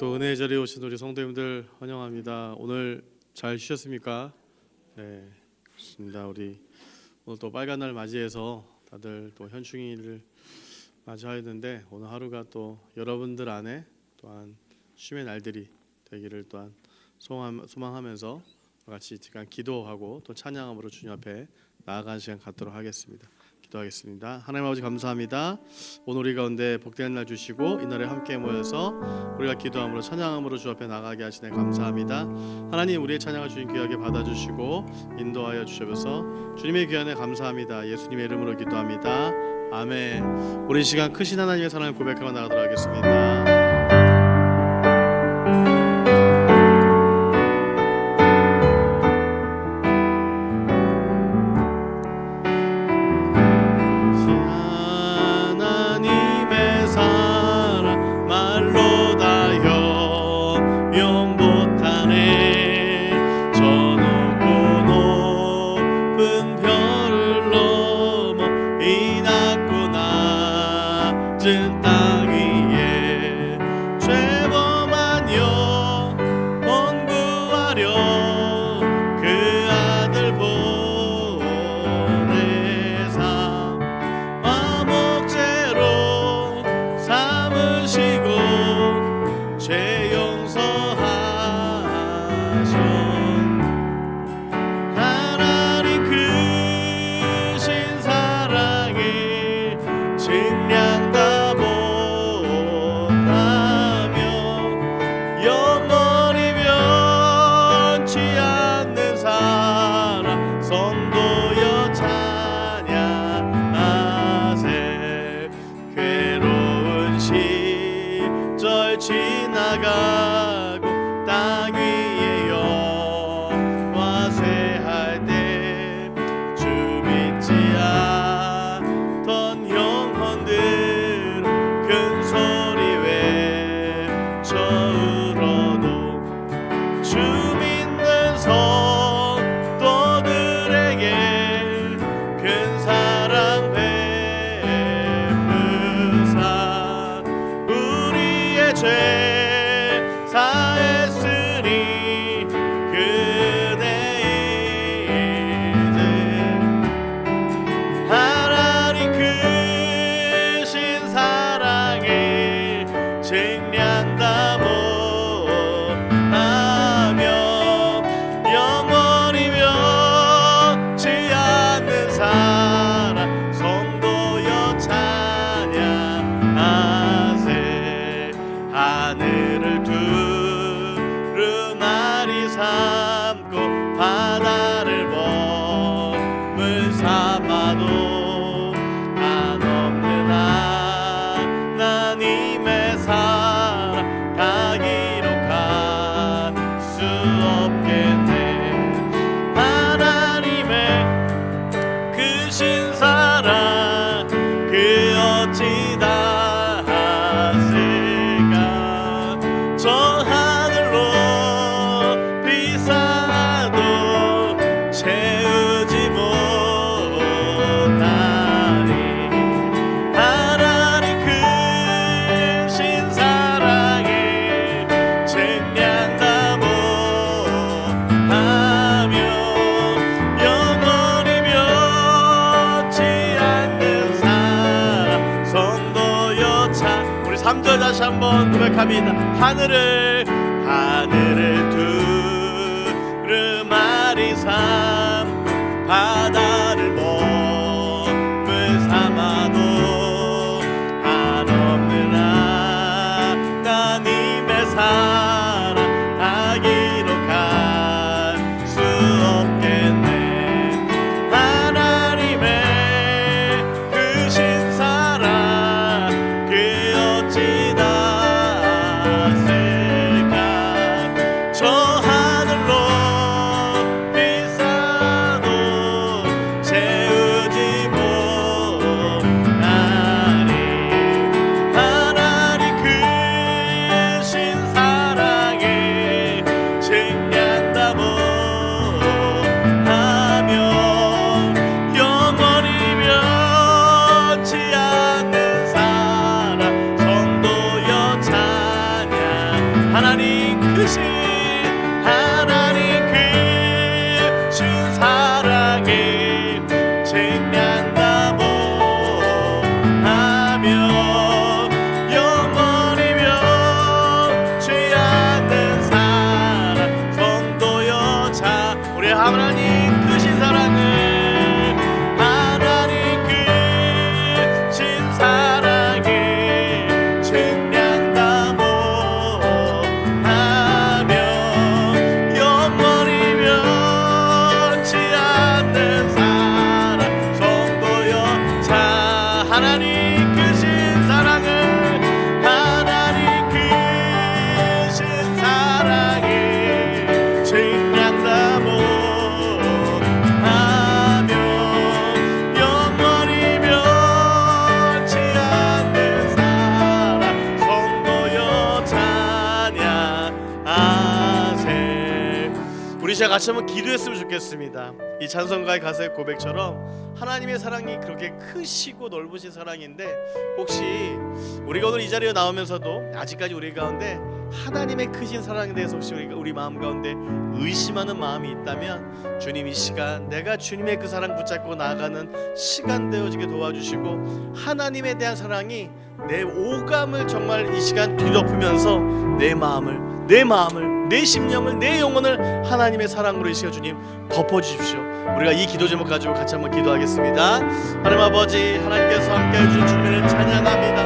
또 은혜의 자리에 오신 우리 성도님들 환영합니다. 오늘 잘 쉬셨습니까? 네, 좋습니다. 우리 오늘 또 빨간 날 맞이해서 다들 또 현충일을 맞이하였는데 오늘 하루가 또 여러분들 안에 또한 쉼의 날들이 되기를 또한 소망하면서 같이 시간 기도하고 또 찬양함으로 주님 앞에 나아가는 시간 갖도록 하겠습니다. 기도하겠습니다. 하나님 아버지 감사합니다. 오늘 우리 가운데 복된 날 주시고 이 날에 함께 모여서 우리가 기도함으로 찬양함으로 주 앞에 나가게 하시네 감사합니다. 하나님 우리의 찬양을 주님 귀하게 받아주시고 인도하여 주셔서 주님의 귀한에 감사합니다. 예수님의 이름으로 기도합니다. 아멘. 우리 시간 크신 하나님의 사랑을 고백하며 나가도록 하겠습니다. 지나가고 땅 위에 영화 쇠할 때 주 믿지 않던 영혼들 큰 소리 외쳐 울어도 주 믿는 성도들에게 큰 사랑 베푸사 우리의 죄 사했으니 그대 이제 하나님 크신 사랑에 쟁량다 못하며 영원히 변치 않는 사랑 성도여 찬양하세. 하늘을 두루마리 삼고 바다를 몸을 삼아도 한없는 하나님의 사랑 다 기록할 수 없겠네. 하나님의 크신 사랑 그 어찌 다 하실까. 저 하늘로 비싸도 채우지 못하니 하나님 크신 사랑에 쟁량다 못하며 영원히 변치 않는 사랑 성도여 찬. 우리 3절 다시 한번 고백합니다. 하늘을 두루마리 삼고 바다를 몸을 삼아도 한없는 하나님의 사랑 다 기록할 수 없겠네. 하나님의 크신 사랑 그 어찌 다 하실까. 저 하늘로 비싸도 하나님 크신 사랑에 증량다 못하며 영원히 변치 않는 사랑 성도여 자 우리 하나님 크신 사랑을 하나님 크신 사랑에 증량다 못하며 영원히 변치 않는 사랑 성도여 자 하나님 크신 사랑을 하나님 크신 사랑에 증량다 못하며 영원히 변치 않는 사랑 성도여 찬양하세. 우리 시작 같이 한번 기도했으면 좋겠습니다. 이 찬송가의 가사의 고백처럼 하나님의 사랑이 그렇게 크시고 넓으신 사랑인데 혹시 우리가 오늘 이 자리에 나오면서도 아직까지 우리 가운데 하나님의 크신 사랑에 대해서 혹시 우리 마음 가운데 의심하는 마음이 있다면 주님 이 시간 내가 주님의 그 사랑 붙잡고 나아가는 시간 되어지게 도와주시고 하나님에 대한 사랑이 내 오감을 정말 이 시간 뒤덮으면서 내 마음을 내 심령을 내 영혼을 하나님의 사랑으로 이 시간 주님 덮어주십시오. 우리가 이 기도 제목 가지고 같이 한번 기도하겠습니다. 하나님 아버지 하나님께서 함께해 주신 주님을 찬양합니다.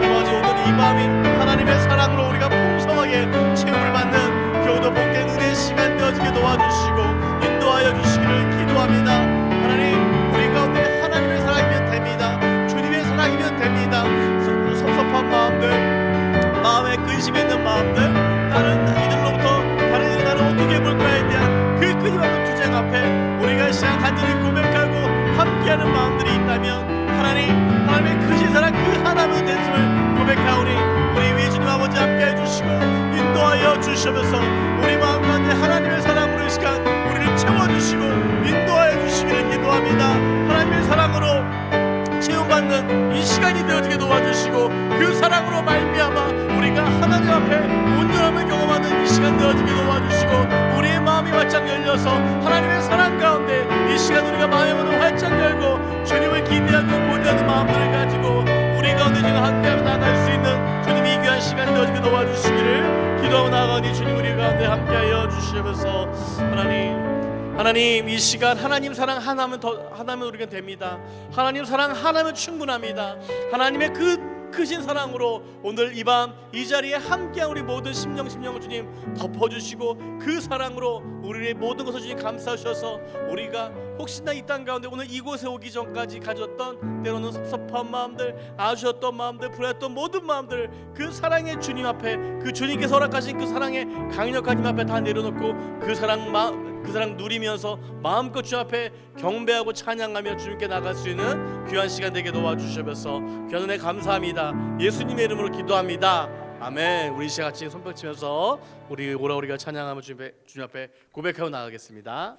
아버지 오늘 이 밤이 하나님의 사랑으로 우리가 풍성하게 채움을 받는 교도 복된 은혜의 시간 되어지게 도와주시고 인도하여 주시기를 기도합니다. 하나님 우리 가운데 하나님의 사랑이면 됩니다. 주님의 사랑이면 됩니다. 섭섭한 마음들 마음에 근심이 있는 마음들 다른 이들로부터 다른 이들 나를 어떻게 볼까에 대한 그 끊임없는 투쟁 앞에 우리가 시작 간절히 고백하고 함께하는 마음들이 있다면 하나님의 크신 사랑 그 하나님의 대심을 고백하오니 우리 위에 주님 아버지 함께해 주시고 인도하여 주시면서 우리 마음 가운데 하나님의 사랑으로 이 시간 우리를 채워주시고 인도하여 주시기를 기도합니다. 하나님의 사랑으로 채움받는 이 시간이 되어지게 도와주시고 그 사랑으로 말미암아 우리가 하나님 앞에 온전함을 경험하는 이 시간 되어지게 도와주시고 우리의 마음이 활짝 열려서 하나님의 사랑 가운데 이 시간 우리가 마음의 문을 활짝 열고 주님을 기대하고 고대하는 마음들을 가지고 우리 가운데 지금 함께하며 나아갈 수 있는 주님이 귀한 시간 되어지게 도와주시기를 기도하고 나아가니 주님 우리 가운데 함께하여 주시면서 하나님 이 시간 하나님 사랑 하나면 우리가 됩니다. 하나님 사랑 하나면 충분합니다. 하나님의 그 크신 사랑으로 오늘 이 밤 이 자리에 함께한 우리 모든 심령을 주님 덮어주시고 그 사랑으로 우리의 모든 것을 주님 감싸주셔서 우리가 혹시나 이 땅 가운데 오늘 이곳에 오기 전까지 가졌던 때로는 섭섭한 마음들 아쉬웠던 마음들 불안했던 모든 마음들 그 사랑의 주님 앞에 그 주님께서 허락하신 그 사랑의 강력한 힘 앞에 다 내려놓고 그 사랑 누리면서 마음껏 주 앞에 경배하고 찬양하며 주님께 나갈 수 있는 귀한 시간 되게 도와주셔서 귀한 은혜 감사합니다. 예수님의 이름으로 기도합니다. 아멘. 우리 시간 같이 손뼉 치면서 우리가 찬양하며 주님 앞에 고백하고 나가겠습니다.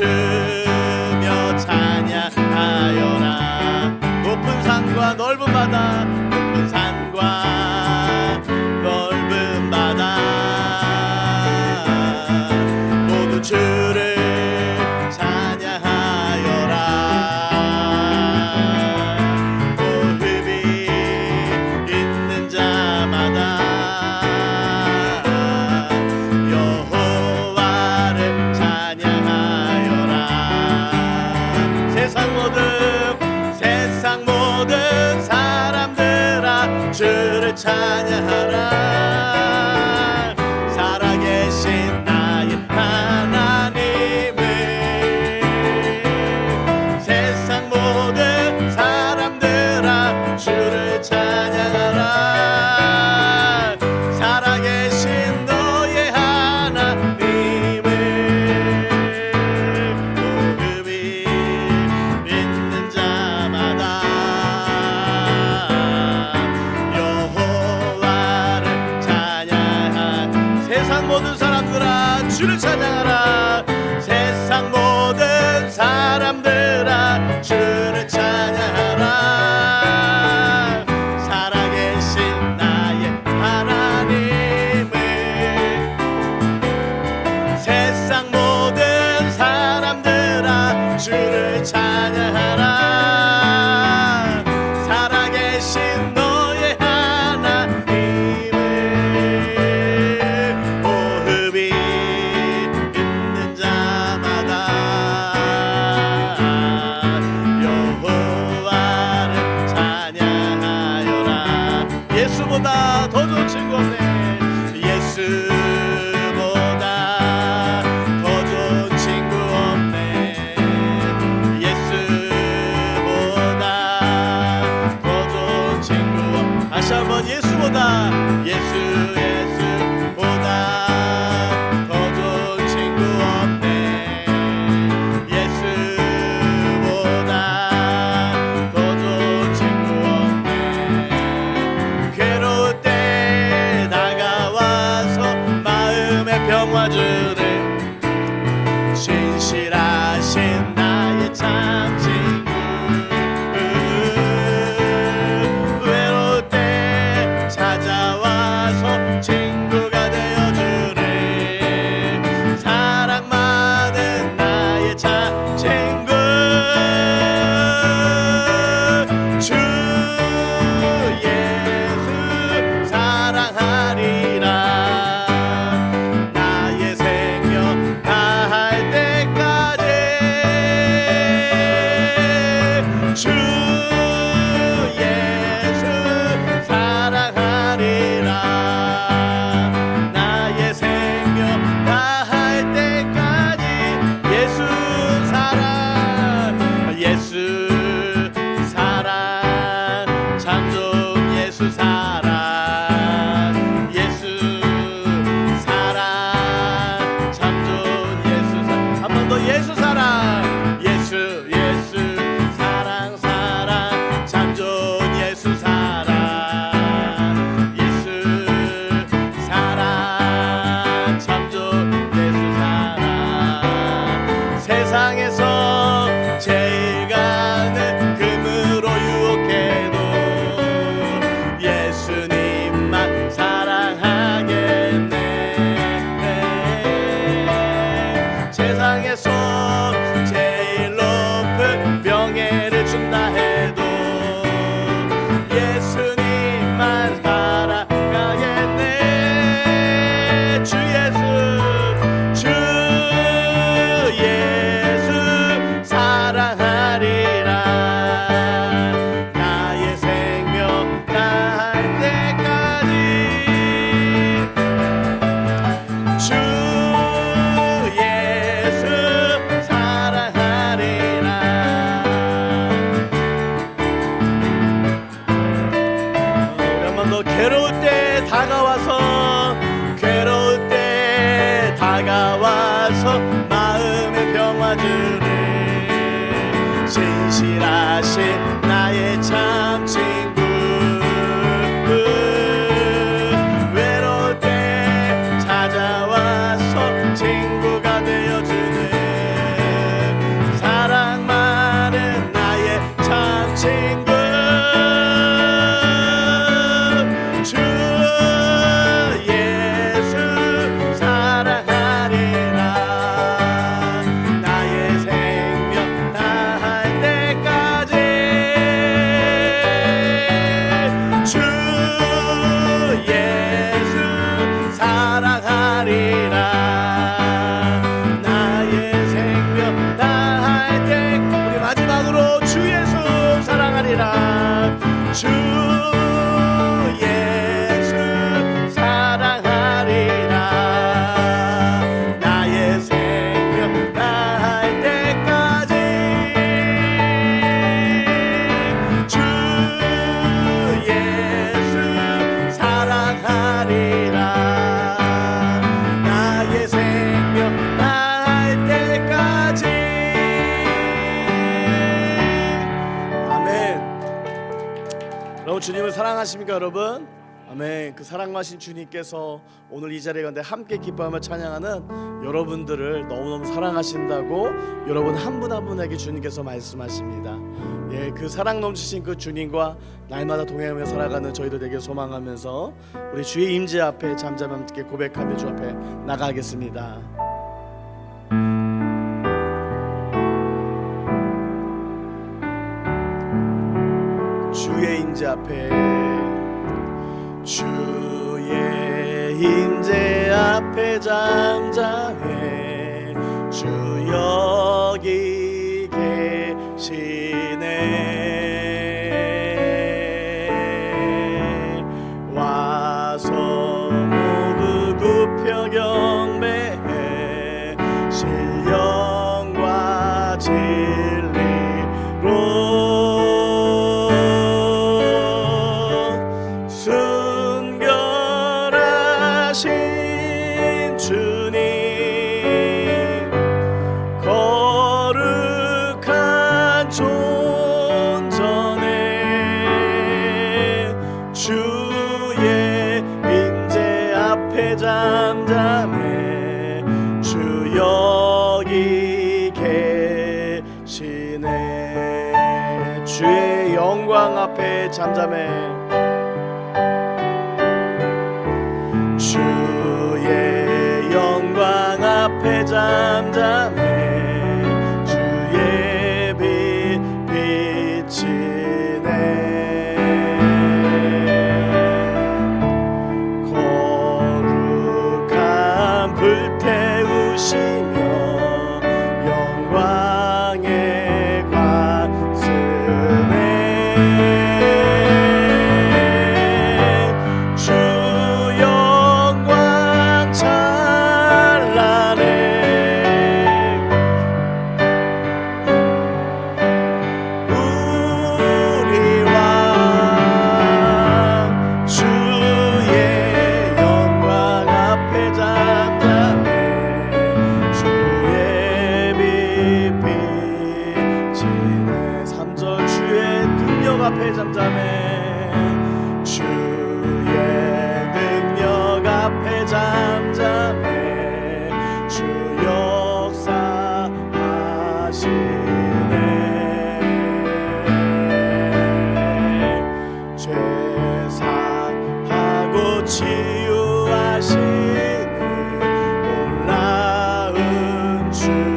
부르며 찬양하여라. 높은 산과 넓은 바다, 높은 산과 넓은 바다 모두 주를 찬양하여라. 호흡이 있는 자마다 여호와를 찬양하여라. 세상 모든 사람들아 주를 찬양하라. 살아계신 나의 하나님을. 세상 모든 사람들아 주를 찬양하라. 살아계신 너의 하나님을. 호흡이 있는 자마다 여호와를 찬양하. 세상 모든 사람들아 주를 찬양하라. 세상 모든 사람들아 주를 찬양하라. 살아계신 나의 하나님을. 세상 모든 사람들아 주를 찬양하라. 살아계신 너의 하나님을. 호흡이 있는 자마다 여호와를 찬양하여라. 예수보다 더 좋은 친구 없네. 예수보다 더 좋은 친구 없네. 예수보다 더 좋은 친구 없네. 다시 한번 예수보다 더 좋은 친구 없네. 예수보다 더 좋은 친구 없네. 괴로울 때 다가와서 마음의 평화 주네. 신실하신 나의 참 친구. 외로울 때 찾아와서 친구가 되어주네. 사랑 많은 나의 참 친구. 주 예수 사랑하리라. 나의 생명 다할 때까지. 주 예수 사랑하리라. 나의 생명 다할 때까지. 예수 사랑 참 좋은 예수 사랑. 예수 사랑 참 좋은 예수 사랑. 한 번 더 예수 사랑. 예수 사랑 참 좋은 예수 사랑. 예수 사랑 참 좋은 예수 사랑. 세상에서 제일 가는 금으로 유혹해도 예수님만 사랑하겠네. 세상에서 제일 높은 명예를 준다 해도 예수님만 사랑하겠네. 주 예수 사랑하리라. 나의 생명 다할 때까지. 주 예수 사랑하리라. 우리 한 번 더. 괴로울 때 다가와서 마음의 평화 주네. 신실하신 나의 참 친구. 외로울 때 찾아와서 친구가 되어주네. 여러분 주님을 사랑하십니까 여러분? 아멘. 그 사랑하신 주님께서 오늘 이 자리에 가운데 함께 기뻐하며 찬양하는 여러분들을 너무너무 사랑하신다고 여러분 한 분 한 분에게 주님께서 말씀하십니다. 예, 그 사랑 넘치신 그 주님과 날마다 동행하며 살아가는 저희들 되게 소망하면서 우리 주의 임재 앞에 잠잠함 함께 고백하며 주 앞에 나가겠습니다. 주의 임재 앞에, 주의 임재 앞에 잠잠해. 주 여기 계시네. 와서 모두 굽혀 경배해. 신령과 진리로 순결하신 주님, 거룩한 존전에 주의 임재 앞에 잠잠해. 주 여기 계시네. 주의 영광 앞에 잠잠해. 주의 영광 앞에 잠잠해. 주의 빛 비치네. 거룩한 불태우시며 영광의 관스네. 앞에 잠잠해. 주의 능력 앞에 잠잠해. 주 역사하시네. 죄 사하고 치유하시는 놀라운 주의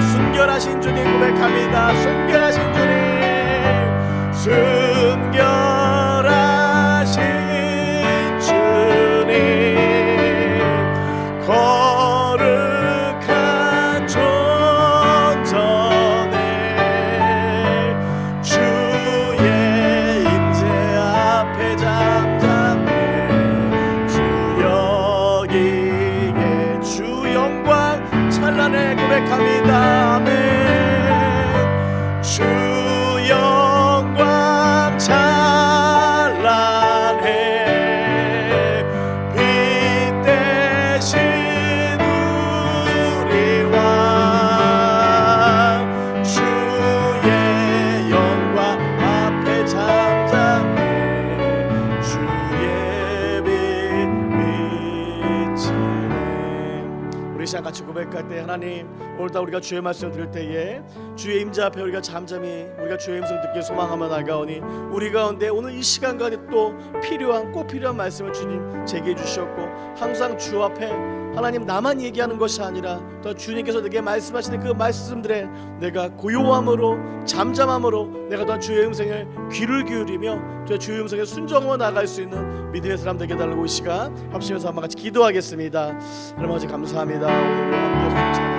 순결하신 주님 고백합니다. 순결하신 주님, 순결하신 주님, 거룩한 존전에 주의 임재 앞에 잠잠해. 주 여기에 주 영광 찬란해 고백합니다. 아멘. 주 영광 찬란해. 빛 대신 우리 왕, 주의 영광 앞에 잠잠해. 주의 빛 비치네. 우리 시간 같이 고백할 때 하나님, 오늘따라 우리가 주의 말씀을 들을 때에 주의 임재 앞에 우리가 잠잠히 우리가 주의 음성을 듣기 소망하며 나가오니 우리 가운데 오늘 이 시간 가운데 또 필요한 꼭 필요한 말씀을 주님 제게 주셨고, 항상 주 앞에 하나님 나만 얘기하는 것이 아니라 또 주님께서 내게 말씀하시는 그 말씀들에 내가 고요함으로 잠잠함으로 내가 또 주의 음성에 귀를 기울이며 주의 음성에 순종하며 나갈 수 있는 믿음의 사람 되게 달라고 이 시간 합심해서 한번 같이 기도하겠습니다. 여러분 아버지 감사합니다. 오늘 함께 해주신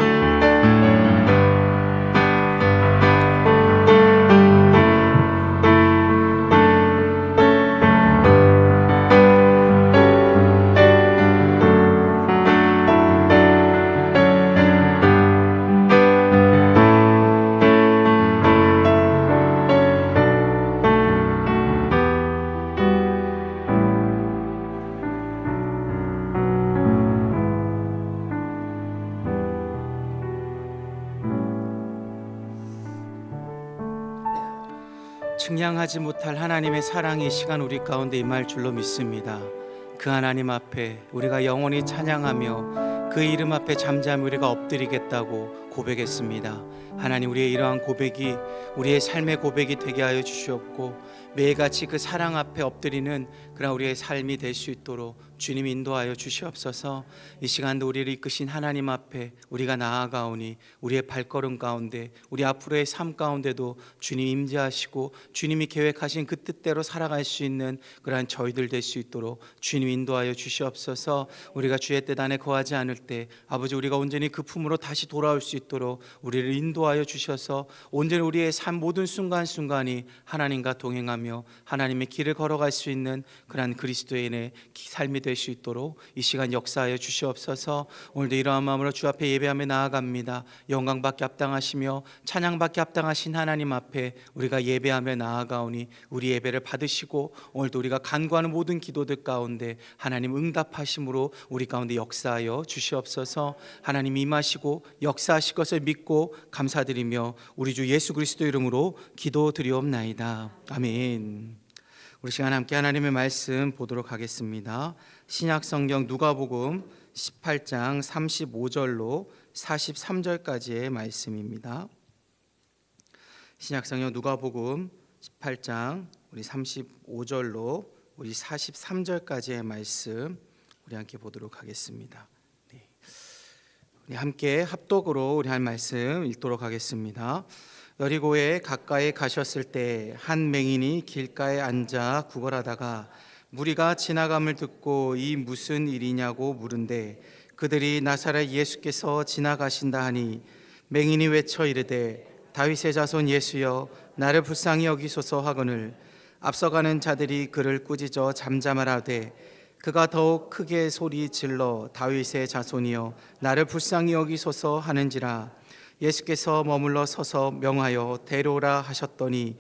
측량하지 못할 하나님의 사랑이 이 시간 우리 가운데 임할 줄로 믿습니다. 그 하나님 앞에 우리가 영원히 찬양하며 그 이름 앞에 잠잠히 우리가 엎드리겠다고 고백했습니다. 하나님, 우리의 이러한 고백이 우리의 삶의 고백이 되게 하여 주시옵고 매일같이 그 사랑 앞에 엎드리는 그런 우리의 삶이 될 수 있도록 주님 인도하여 주시옵소서. 이 시간도 우리를 이끄신 하나님 앞에 우리가 나아가오니 우리의 발걸음 가운데 우리 앞으로의 삶 가운데도 주님 임재하시고 주님이 계획하신 그 뜻대로 살아갈 수 있는 그러한 저희들 될 수 있도록 주님 인도하여 주시옵소서. 우리가 주의 뜻 안에 거하지 않을 때 아버지, 우리가 온전히 그 품으로 다시 돌아올 수 있도록 우리를 인도하여 주셔서 온전히 우리의 삶 모든 순간순간이 하나님과 동행하며 하나님의 길을 걸어갈 수 있는 그러한 그리스도인의 삶이 될 수 있도록 이 시간 역사하여 주시옵소서. 오늘도 이러한 마음으로 주 앞에 예배하며 나아갑니다. 영광받게 합당하시며 찬양받게 합당하신 하나님 앞에 우리가 예배하며 나아가오니 우리 예배를 받으시고 오늘도 우리가 간구하는 모든 기도들 가운데 하나님 응답하심으로 우리 가운데 역사하여 주시옵소서. 하나님 임하시고 역사하실 것을 믿고 감사드리며 우리 주 예수 그리스도 이름으로 기도드리옵나이다. 아멘. 우리 시간 함께 하나님의 말씀 보도록 하겠습니다. 신약 성경 누가복음 18장 35절로 43절까지의 말씀입니다. 신약 성경 누가복음 18장 우리 35절로 우리 43절까지의 말씀 우리 함께 보도록 하겠습니다. 네. 우리 함께 합독으로 우리 할 말씀 읽도록 하겠습니다. 여리고에 가까이 가셨을 때 한 맹인이 길가에 앉아 구걸하다가 무리가 지나감을 듣고 이 무슨 일이냐고 물은데 그들이 나사렛 예수께서 지나가신다 하니 맹인이 외쳐 이르되 다윗의 자손 예수여 나를 불쌍히 여기소서 하거늘 앞서가는 자들이 그를 꾸짖어 잠잠하라되 그가 더욱 크게 소리 질러 다윗의 자손이여 나를 불쌍히 여기소서 하는지라. 예수께서 머물러 서서 명하여 데려오라 하셨더니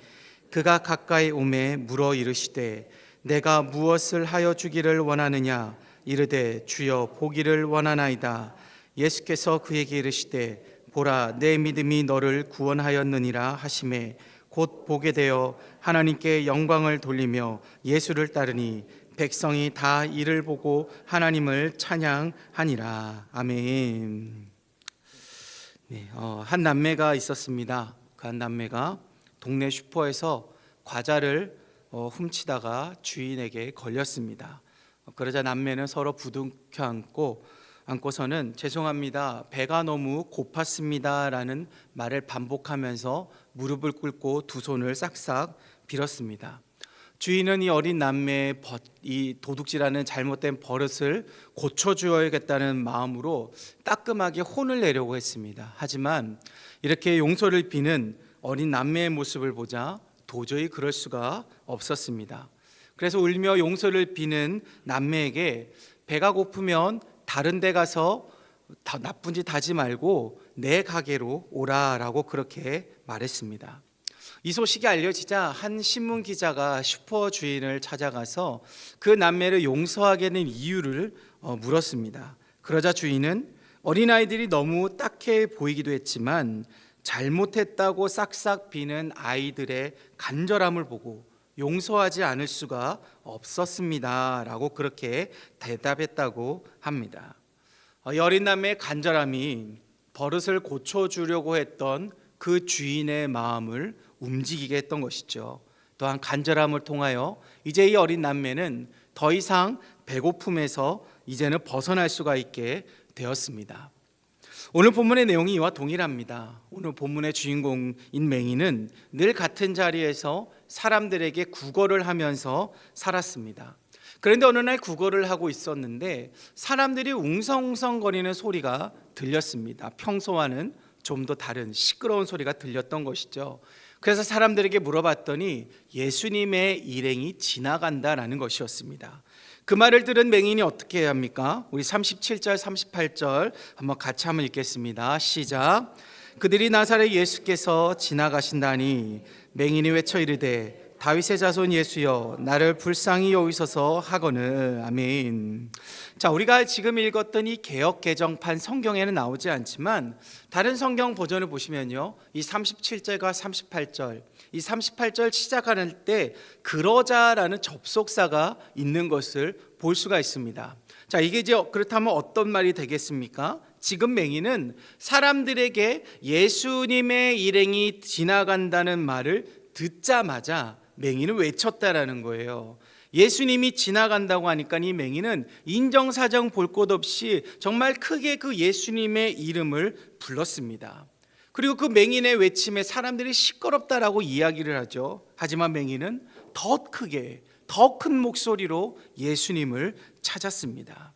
그가 가까이 오매 물어 이르시되 내가 무엇을 하여 주기를 원하느냐. 이르되 주여 보기를 원하나이다. 예수께서 그에게 이르시되 보라 내 믿음이 너를 구원하였느니라 하시매 곧 보게 되어 하나님께 영광을 돌리며 예수를 따르니 백성이 다 이를 보고 하나님을 찬양하니라. 아멘. 네, 한 남매가 있었습니다. 그 한 남매가 동네 슈퍼에서 과자를 훔치다가 주인에게 걸렸습니다. 그러자 남매는 서로 부둥켜 안고서는 죄송합니다, 배가 너무 고팠습니다 라는 말을 반복하면서 무릎을 꿇고 두 손을 싹싹 빌었습니다. 주인은 이 어린 남매의 이 도둑질하는 잘못된 버릇을 고쳐주어야겠다는 마음으로 따끔하게 혼을 내려고 했습니다. 하지만 이렇게 용서를 비는 어린 남매의 모습을 보자 도저히 그럴 수가 없었습니다. 그래서 울며 용서를 비는 남매에게 배가 고프면 다른 데 가서 나쁜 짓 하지 말고 내 가게로 오라라고 그렇게 말했습니다. 이 소식이 알려지자 한 신문 기자가 슈퍼 주인을 찾아가서 그 남매를 용서하게 된 이유를 물었습니다. 그러자 주인은 어린아이들이 너무 딱해 보이기도 했지만 잘못했다고 싹싹 비는 아이들의 간절함을 보고 용서하지 않을 수가 없었습니다 라고 그렇게 대답했다고 합니다. 이 어린 남매의 간절함이 버릇을 고쳐주려고 했던 그 주인의 마음을 움직이게 했던 것이죠. 또한 간절함을 통하여 이제 이 어린 남매는 더 이상 배고픔에서 이제는 벗어날 수가 있게 되었습니다. 오늘 본문의 내용이 이와 동일합니다. 오늘 본문의 주인공인 맹인은 늘 같은 자리에서 사람들에게 구걸을 하면서 살았습니다. 그런데 어느 날 구걸을 하고 있었는데 사람들이 웅성웅성거리는 소리가 들렸습니다. 평소와는 좀 더 다른 시끄러운 소리가 들렸던 것이죠. 그래서 사람들에게 물어봤더니 예수님의 일행이 지나간다라는 것이었습니다. 그 말을 들은 맹인이 어떻게 해야 합니까? 우리 37절 38절 한번 같이 한번 읽겠습니다. 시작. 그들이 나사렛 예수께서 지나가신다니 맹인이 외쳐 이르되 다윗의 자손 예수여 나를 불쌍히 여기소서 하거늘. 아멘. 자, 우리가 지금 읽었던 이 개역 개정판 성경에는 나오지 않지만 다른 성경 버전을 보시면요, 이 37절과 38절, 이 38절 시작하는 때 그러자라는 접속사가 있는 것을 볼 수가 있습니다. 자, 이게 이제 그렇다면 어떤 말이 되겠습니까? 지금 맹인은 사람들에게 예수님의 일행이 지나간다는 말을 듣자마자 맹인은 외쳤다라는 거예요. 예수님이 지나간다고 하니까 이 맹인은 인정사정 볼 것 없이 정말 크게 그 예수님의 이름을 불렀습니다. 그리고 그 맹인의 외침에 사람들이 시끄럽다라고 이야기를 하죠. 하지만 맹인은 더 크게, 더 큰 목소리로 예수님을 찾았습니다.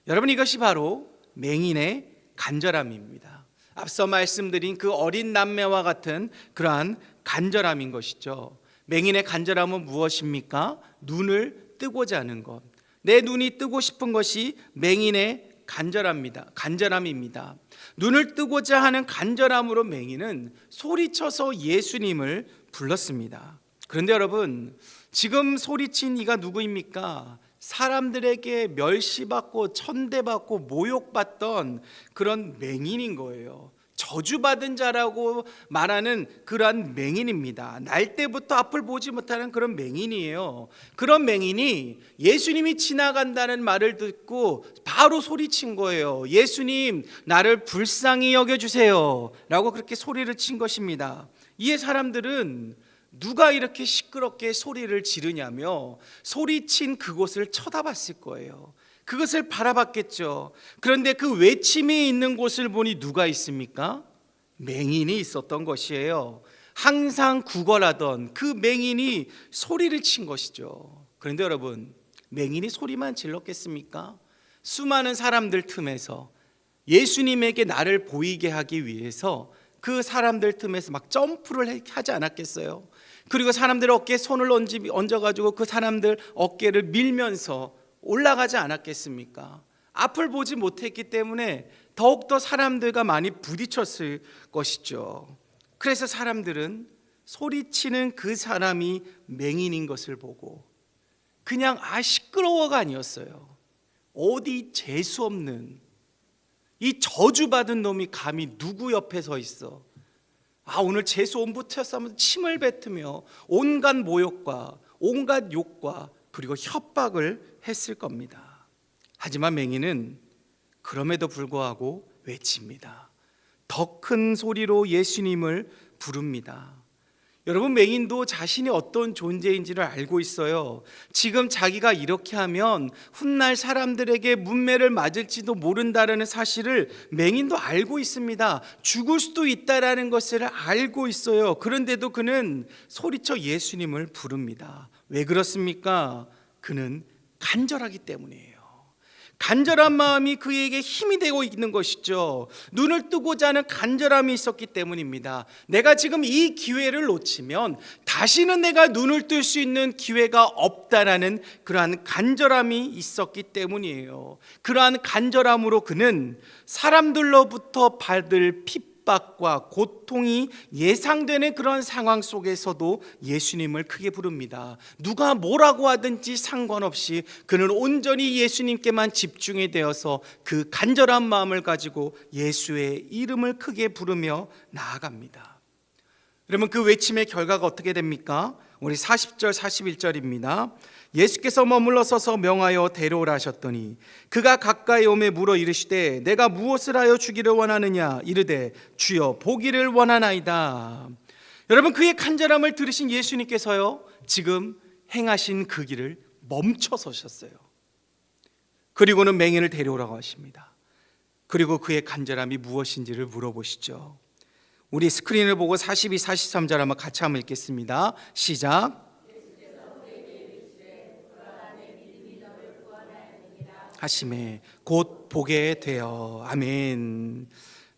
여러분, 이것이 바로 맹인의 간절함입니다. 앞서 말씀드린 그 어린 남매와 같은 그러한 간절함인 것이죠. 맹인의 간절함은 무엇입니까? 눈을 뜨고자 하는 것. 내 눈이 뜨고 싶은 것이 맹인의 간절함입니다. 눈을 뜨고자 하는 간절함으로 맹인은 소리쳐서 예수님을 불렀습니다. 그런데 여러분, 지금 소리친 이가 누구입니까? 사람들에게 멸시받고 천대받고 모욕받던 그런 맹인인 거예요. 저주받은 자라고 말하는 그러한 맹인입니다. 날 때부터 앞을 보지 못하는 그런 맹인이에요. 그런 맹인이 예수님이 지나간다는 말을 듣고 바로 소리친 거예요. 예수님, 나를 불쌍히 여겨주세요 라고 그렇게 소리를 친 것입니다. 이에 사람들은 누가 이렇게 시끄럽게 소리를 지르냐며 소리친 그곳을 쳐다봤을 거예요. 그것을 바라봤겠죠. 그런데 그 외침이 있는 곳을 보니 누가 있습니까? 맹인이 있었던 것이에요. 항상 구걸하던 그 맹인이 소리를 친 것이죠. 그런데 여러분, 맹인이 소리만 질렀겠습니까? 수많은 사람들 틈에서 예수님에게 나를 보이게 하기 위해서 그 사람들 틈에서 막 점프를 하지 않았겠어요? 그리고 사람들 어깨에 손을 얹어가지고 그 사람들 어깨를 밀면서 올라가지 않았겠습니까? 앞을 보지 못했기 때문에 더욱더 사람들과 많이 부딪혔을 것이죠. 그래서 사람들은 소리치는 그 사람이 맹인인 것을 보고 그냥 시끄러워가 아니었어요. 어디 재수없는 이 저주받은 놈이 감히 누구 옆에 서 있어? 오늘 재수 옴부트였어 하면서 침을 뱉으며 온갖 모욕과 온갖 욕과 그리고 협박을 했을 겁니다. 하지만 맹인은 그럼에도 불구하고 외칩니다. 더 큰 소리로 예수님을 부릅니다. 여러분, 맹인도 자신이 어떤 존재인지를 알고 있어요. 지금 자기가 이렇게 하면 훗날 사람들에게 문매를 맞을지도 모른다는 사실을 맹인도 알고 있습니다. 죽을 수도 있다라는 것을 알고 있어요. 그런데도 그는 소리쳐 예수님을 부릅니다. 왜 그렇습니까? 그는 간절하기 때문이에요. 간절한 마음이 그에게 힘이 되고 있는 것이죠. 눈을 뜨고자 하는 간절함이 있었기 때문입니다. 내가 지금 이 기회를 놓치면 다시는 내가 눈을 뜰 수 있는 기회가 없다라는 그러한 간절함이 있었기 때문이에요. 그러한 간절함으로 그는 사람들로부터 받을 핍박과 고통이 예상되는 그런 상황 속에서도 예수님을 크게 부릅니다. 누가 뭐라고 하든지 상관없이 그는 온전히 예수님께만 집중이 되어서 그 간절한 마음을 가지고 예수의 이름을 크게 부르며 나아갑니다. 그러면 그 외침의 결과가 어떻게 됩니까? 우리 40절 41절입니다. 예수께서 머물러 서서 명하여 데려오라 하셨더니 그가 가까이 오매 물어 이르시되 내가 무엇을 하여 주기를 원하느냐? 이르되 주여 보기를 원하나이다. 여러분, 그의 간절함을 들으신 예수님께서요 지금 행하신 그 길을 멈춰 서셨어요. 그리고는 맹인을 데려오라고 하십니다. 그리고 그의 간절함이 무엇인지를 물어보시죠. 우리 스크린을 보고 42, 43절 한번 같이 한번 읽겠습니다. 시작. 하심에 곧 보게 되어. 아멘.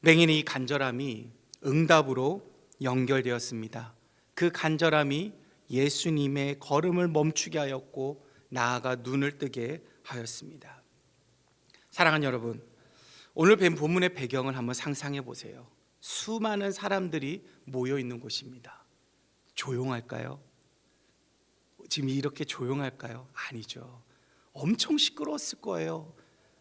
맹인의 간절함이 응답으로 연결되었습니다. 그 간절함이 예수님의 걸음을 멈추게 하였고 나아가 눈을 뜨게 하였습니다. 사랑하는 여러분, 오늘 본 본문의 배경을 한번 상상해 보세요. 수많은 사람들이 모여 있는 곳입니다. 조용할까요? 지금 이렇게 조용할까요? 아니죠. 엄청 시끄러웠을 거예요.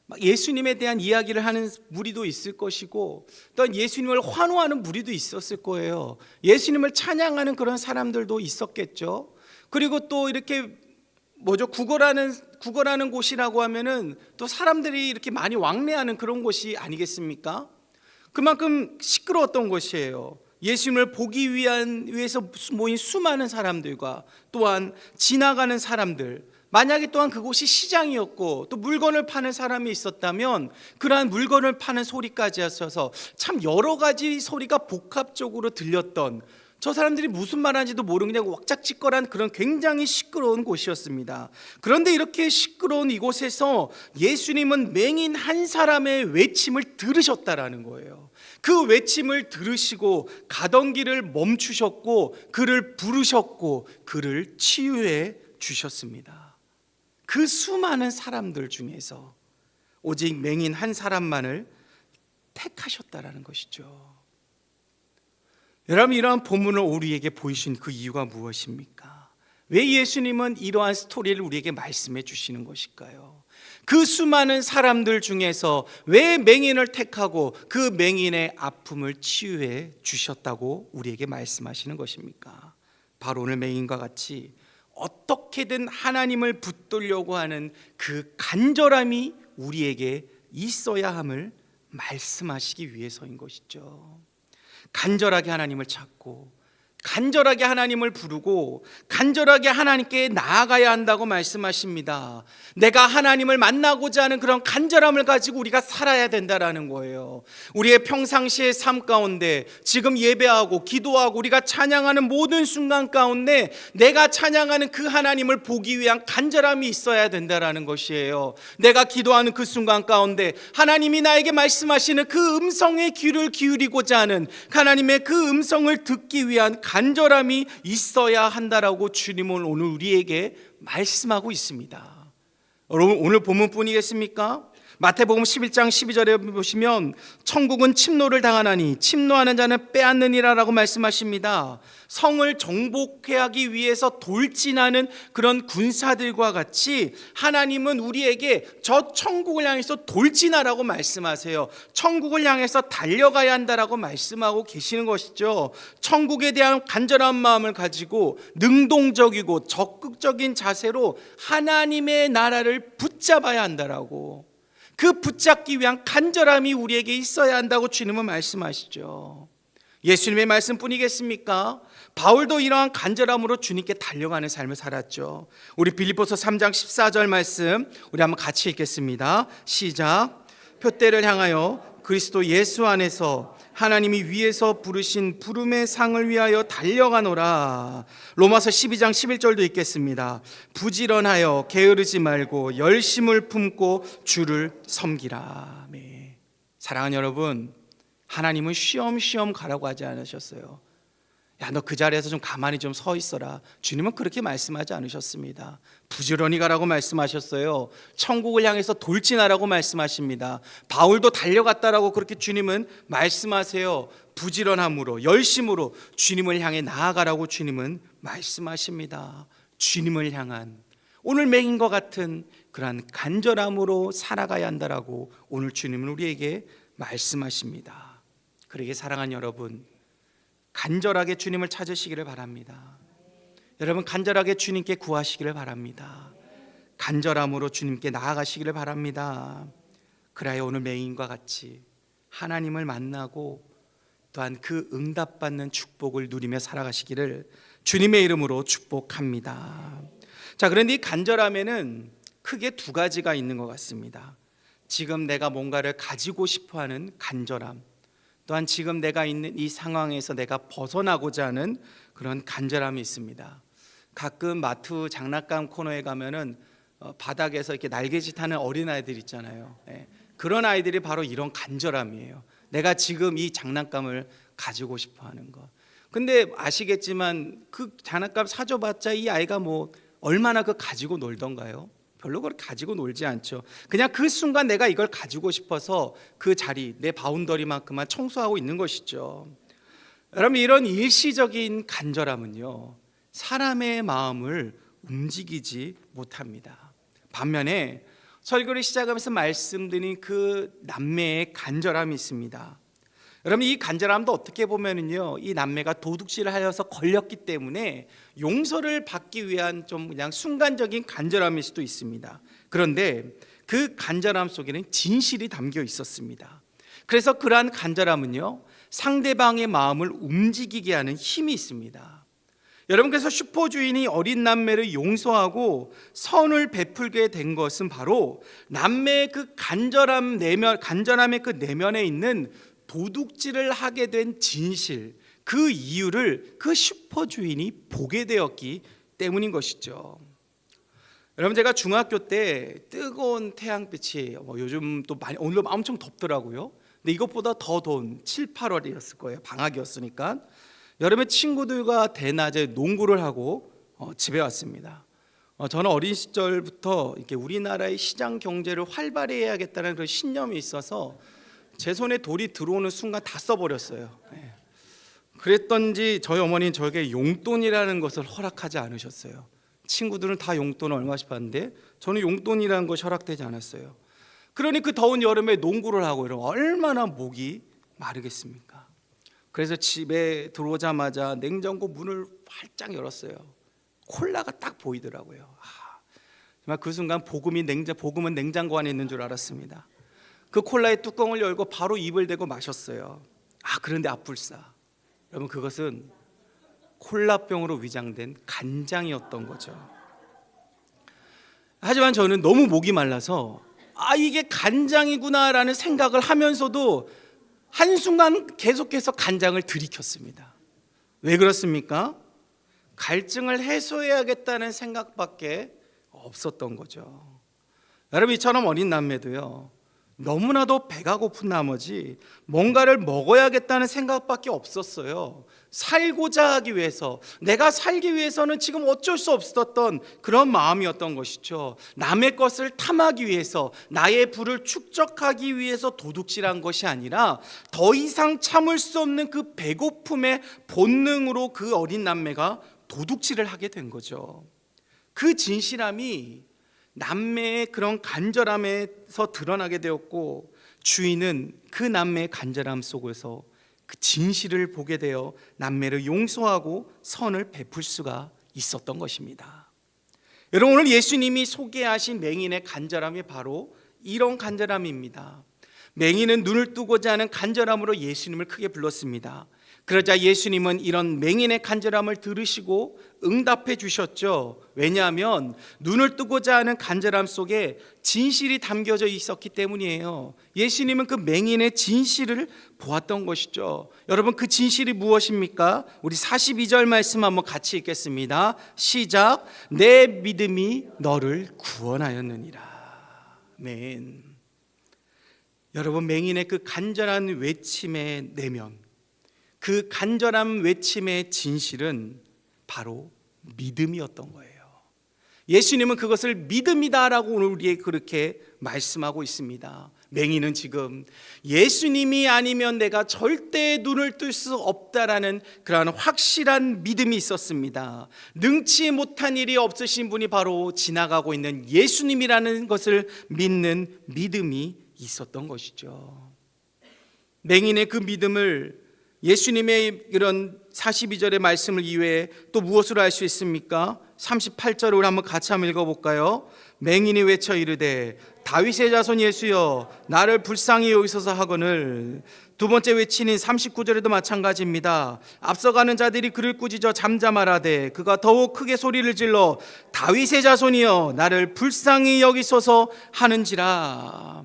막 예수님에 대한 이야기를 하는 무리도 있을 것이고, 또한 예수님을 환호하는 무리도 있었을 거예요. 예수님을 찬양하는 그런 사람들도 있었겠죠. 그리고 또 이렇게 구걸하는 곳이라고 하면은 또 사람들이 이렇게 많이 왕래하는 그런 곳이 아니겠습니까? 그만큼 시끄러웠던 곳이에요. 예수님을 보기 위해서 모인 수많은 사람들과 또한 지나가는 사람들, 만약에 또한 그곳이 시장이었고 또 물건을 파는 사람이 있었다면 그러한 물건을 파는 소리까지 하셔서 참 여러 가지 소리가 복합적으로 들렸던, 저 사람들이 무슨 말하는지도 모르는 그냥 왁작지껄한 그런 굉장히 시끄러운 곳이었습니다. 그런데 이렇게 시끄러운 이곳에서 예수님은 맹인 한 사람의 외침을 들으셨다라는 거예요. 그 외침을 들으시고 가던 길을 멈추셨고 그를 부르셨고 그를 치유해 주셨습니다. 그 수많은 사람들 중에서 오직 맹인 한 사람만을 택하셨다라는 것이죠. 여러분, 이러한 본문을 우리에게 보이신 그 이유가 무엇입니까? 왜 예수님은 이러한 스토리를 우리에게 말씀해 주시는 것일까요? 그 수많은 사람들 중에서 왜 맹인을 택하고 그 맹인의 아픔을 치유해 주셨다고 우리에게 말씀하시는 것입니까? 바로 오늘 맹인과 같이 어떻게든 하나님을 붙들려고 하는 그 간절함이 우리에게 있어야 함을 말씀하시기 위해서인 것이죠. 간절하게 하나님을 찾고 간절하게 하나님을 부르고 간절하게 하나님께 나아가야 한다고 말씀하십니다. 내가 하나님을 만나고자 하는 그런 간절함을 가지고 우리가 살아야 된다라는 거예요. 우리의 평상시의 삶 가운데 지금 예배하고 기도하고 우리가 찬양하는 모든 순간 가운데 내가 찬양하는 그 하나님을 보기 위한 간절함이 있어야 된다라는 것이에요. 내가 기도하는 그 순간 가운데 하나님이 나에게 말씀하시는 그 음성에 귀를 기울이고자 하는 하나님의 그 음성을 듣기 위한 간절함이 있어야 한다라고 주님은 오늘 우리에게 말씀하고 있습니다. 여러분, 오늘 본문뿐이겠습니까? 마태복음 11장 12절에 보시면 천국은 침노를 당하나니 침노하는 자는 빼앗느니라라고 말씀하십니다. 성을 정복하기 위해서 돌진하는 그런 군사들과 같이 하나님은 우리에게 저 천국을 향해서 돌진하라고 말씀하세요. 천국을 향해서 달려가야 한다라고 말씀하고 계시는 것이죠. 천국에 대한 간절한 마음을 가지고 능동적이고 적극적인 자세로 하나님의 나라를 붙잡아야 한다라고, 그 붙잡기 위한 간절함이 우리에게 있어야 한다고 주님은 말씀하시죠. 예수님의 말씀뿐이겠습니까? 바울도 이러한 간절함으로 주님께 달려가는 삶을 살았죠. 우리 빌립보서 3장 14절 말씀 우리 한번 같이 읽겠습니다. 시작. 표대를 향하여 그리스도 예수 안에서 하나님이 위에서 부르신 부름의 상을 위하여 달려가노라. 로마서 12장 11절도 읽겠습니다. 부지런하여 게으르지 말고 열심을 품고 주를 섬기라. 네. 사랑하는 여러분, 하나님은 쉬엄쉬엄 가라고 하지 않으셨어요. 야, 너 그 자리에서 좀 가만히 좀 서 있어라. 주님은 그렇게 말씀하지 않으셨습니다. 부지런히 가라고 말씀하셨어요. 천국을 향해서 돌진하라고 말씀하십니다. 바울도 달려갔다라고 그렇게 주님은 말씀하세요. 부지런함으로 열심으로 주님을 향해 나아가라고 주님은 말씀하십니다. 주님을 향한 오늘 맹인과 같은 그러한 간절함으로 살아가야 한다라고 오늘 주님은 우리에게 말씀하십니다. 그러기에 사랑하는 여러분, 간절하게 주님을 찾으시기를 바랍니다. 여러분, 간절하게 주님께 구하시기를 바랍니다. 간절함으로 주님께 나아가시기를 바랍니다. 그래야 오늘 맹인과 같이 하나님을 만나고 또한 그 응답받는 축복을 누리며 살아가시기를 주님의 이름으로 축복합니다. 자, 그런데 이 간절함에는 크게 두 가지가 있는 것 같습니다. 지금 내가 뭔가를 가지고 싶어하는 간절함, 또한 지금 내가 있는 이 상황에서 내가 벗어나고자 하는 그런 간절함이 있습니다. 가끔 마트 장난감 코너에 가면은 바닥에서 이렇게 날개짓 하는 어린아이들 있잖아요. 그런 아이들이 바로 이런 간절함이에요. 내가 지금 이 장난감을 가지고 싶어 하는 것. 근데 아시겠지만 그 장난감 사줘봤자 이 아이가 뭐 얼마나 그 가지고 놀던가요? 별로 그렇게 가지고 놀지 않죠. 그냥 그 순간 내가 이걸 가지고 싶어서 그 자리, 내 바운더리만큼만 청소하고 있는 것이죠. 여러분, 이런 일시적인 간절함은요, 사람의 마음을 움직이지 못합니다. 반면에 설교를 시작하면서 말씀드린 그 남매의 간절함이 있습니다. 여러분, 이 간절함도 어떻게 보면은요, 이 남매가 도둑질을 하여서 걸렸기 때문에 용서를 받기 위한 좀 그냥 순간적인 간절함일 수도 있습니다. 그런데 그 간절함 속에는 진실이 담겨 있었습니다. 그래서 그러한 간절함은요, 상대방의 마음을 움직이게 하는 힘이 있습니다. 여러분, 그래서 슈퍼주인이 어린 남매를 용서하고 선을 베풀게 된 것은 바로 남매의 그 간절함의 그 내면에 있는 도둑질을 하게 된 진실, 그 이유를 그 슈퍼주인이 보게 되었기 때문인 것이죠. 여러분, 제가 중학교 때 뜨거운 태양빛이 요즘 또 많이, 오늘 엄청 덥더라고요. 근데 이것보다 더 더운 7, 8월이었을 거예요. 방학이었으니까. 여름에 친구들과 대낮에 농구를 하고 집에 왔습니다. 저는 어린 시절부터 이렇게 우리나라의 시장 경제를 활발히 해야겠다는 그런 신념이 있어서 제 손에 돌이 들어오는 순간 다 써버렸어요. 그랬던지 저희 어머니는 저에게 용돈이라는 것을 허락하지 않으셨어요. 친구들은 다 용돈을 얼마씩 받는데 저는 용돈이라는 것이 허락되지 않았어요. 그러니 그 더운 여름에 농구를 하고 이러면 얼마나 목이 마르겠습니까? 그래서 집에 들어오자마자 냉장고 문을 활짝 열었어요. 콜라가 딱 보이더라고요. 정말 그 순간 복음은 냉장고 안에 있는 줄 알았습니다. 그 콜라의 뚜껑을 열고 바로 입을 대고 마셨어요. 그런데 앞불싸, 여러분, 그것은 콜라병으로 위장된 간장이었던 거죠. 하지만 저는 너무 목이 말라서 이게 간장이구나라는 생각을 하면서도 한순간 계속해서 간장을 들이켰습니다. 왜 그렇습니까? 갈증을 해소해야겠다는 생각밖에 없었던 거죠. 여러분, 이처럼 어린 남매도요, 너무나도 배가 고픈 나머지 뭔가를 먹어야겠다는 생각밖에 없었어요. 살고자 하기 위해서, 내가 살기 위해서는 지금 어쩔 수 없었던 그런 마음이었던 것이죠. 남의 것을 탐하기 위해서, 나의 부를 축적하기 위해서 도둑질한 것이 아니라 더 이상 참을 수 없는 그 배고픔의 본능으로 그 어린 남매가 도둑질을 하게 된 거죠. 그 진실함이 남매의 그런 간절함에서 드러나게 되었고, 주인은 그 남매의 간절함 속에서 그 진실을 보게 되어 남매를 용서하고 선을 베풀 수가 있었던 것입니다. 여러분, 오늘 예수님이 소개하신 맹인의 간절함이 바로 이런 간절함입니다. 맹인은 눈을 뜨고자 하는 간절함으로 예수님을 크게 불렀습니다. 그러자 예수님은 이런 맹인의 간절함을 들으시고 응답해 주셨죠. 왜냐하면 눈을 뜨고자 하는 간절함 속에 진실이 담겨져 있었기 때문이에요. 예수님은 그 맹인의 진실을 보았던 것이죠. 여러분, 그 진실이 무엇입니까? 우리 42절 말씀 한번 같이 읽겠습니다. 시작. 내 믿음이 너를 구원하였느니라. 아멘. 여러분, 맹인의 그 간절한 외침의 내면, 그 간절한 외침의 진실은 바로 믿음이었던 거예요. 예수님은 그것을 믿음이다라고 오늘 우리에게 그렇게 말씀하고 있습니다. 맹인은 지금 예수님이 아니면 내가 절대 눈을 뜰 수 없다라는 그러한 확실한 믿음이 있었습니다. 능치 못한 일이 없으신 분이 바로 지나가고 있는 예수님이라는 것을 믿는 믿음이 있었던 것이죠. 맹인의 그 믿음을 예수님의 이런 42절의 말씀을 이외에 또 무엇으로 알 수 있습니까? 38절을 우리 한번 같이 한번 읽어볼까요? 맹인이 외쳐 이르되 다윗의 자손 예수여 나를 불쌍히 여기소서 하거늘. 두 번째 외치는 39절에도 마찬가지입니다. 앞서가는 자들이 그를 꾸짖어 잠잠하라되 그가 더욱 크게 소리를 질러 다윗의 자손이여 나를 불쌍히 여기소서 하는지라.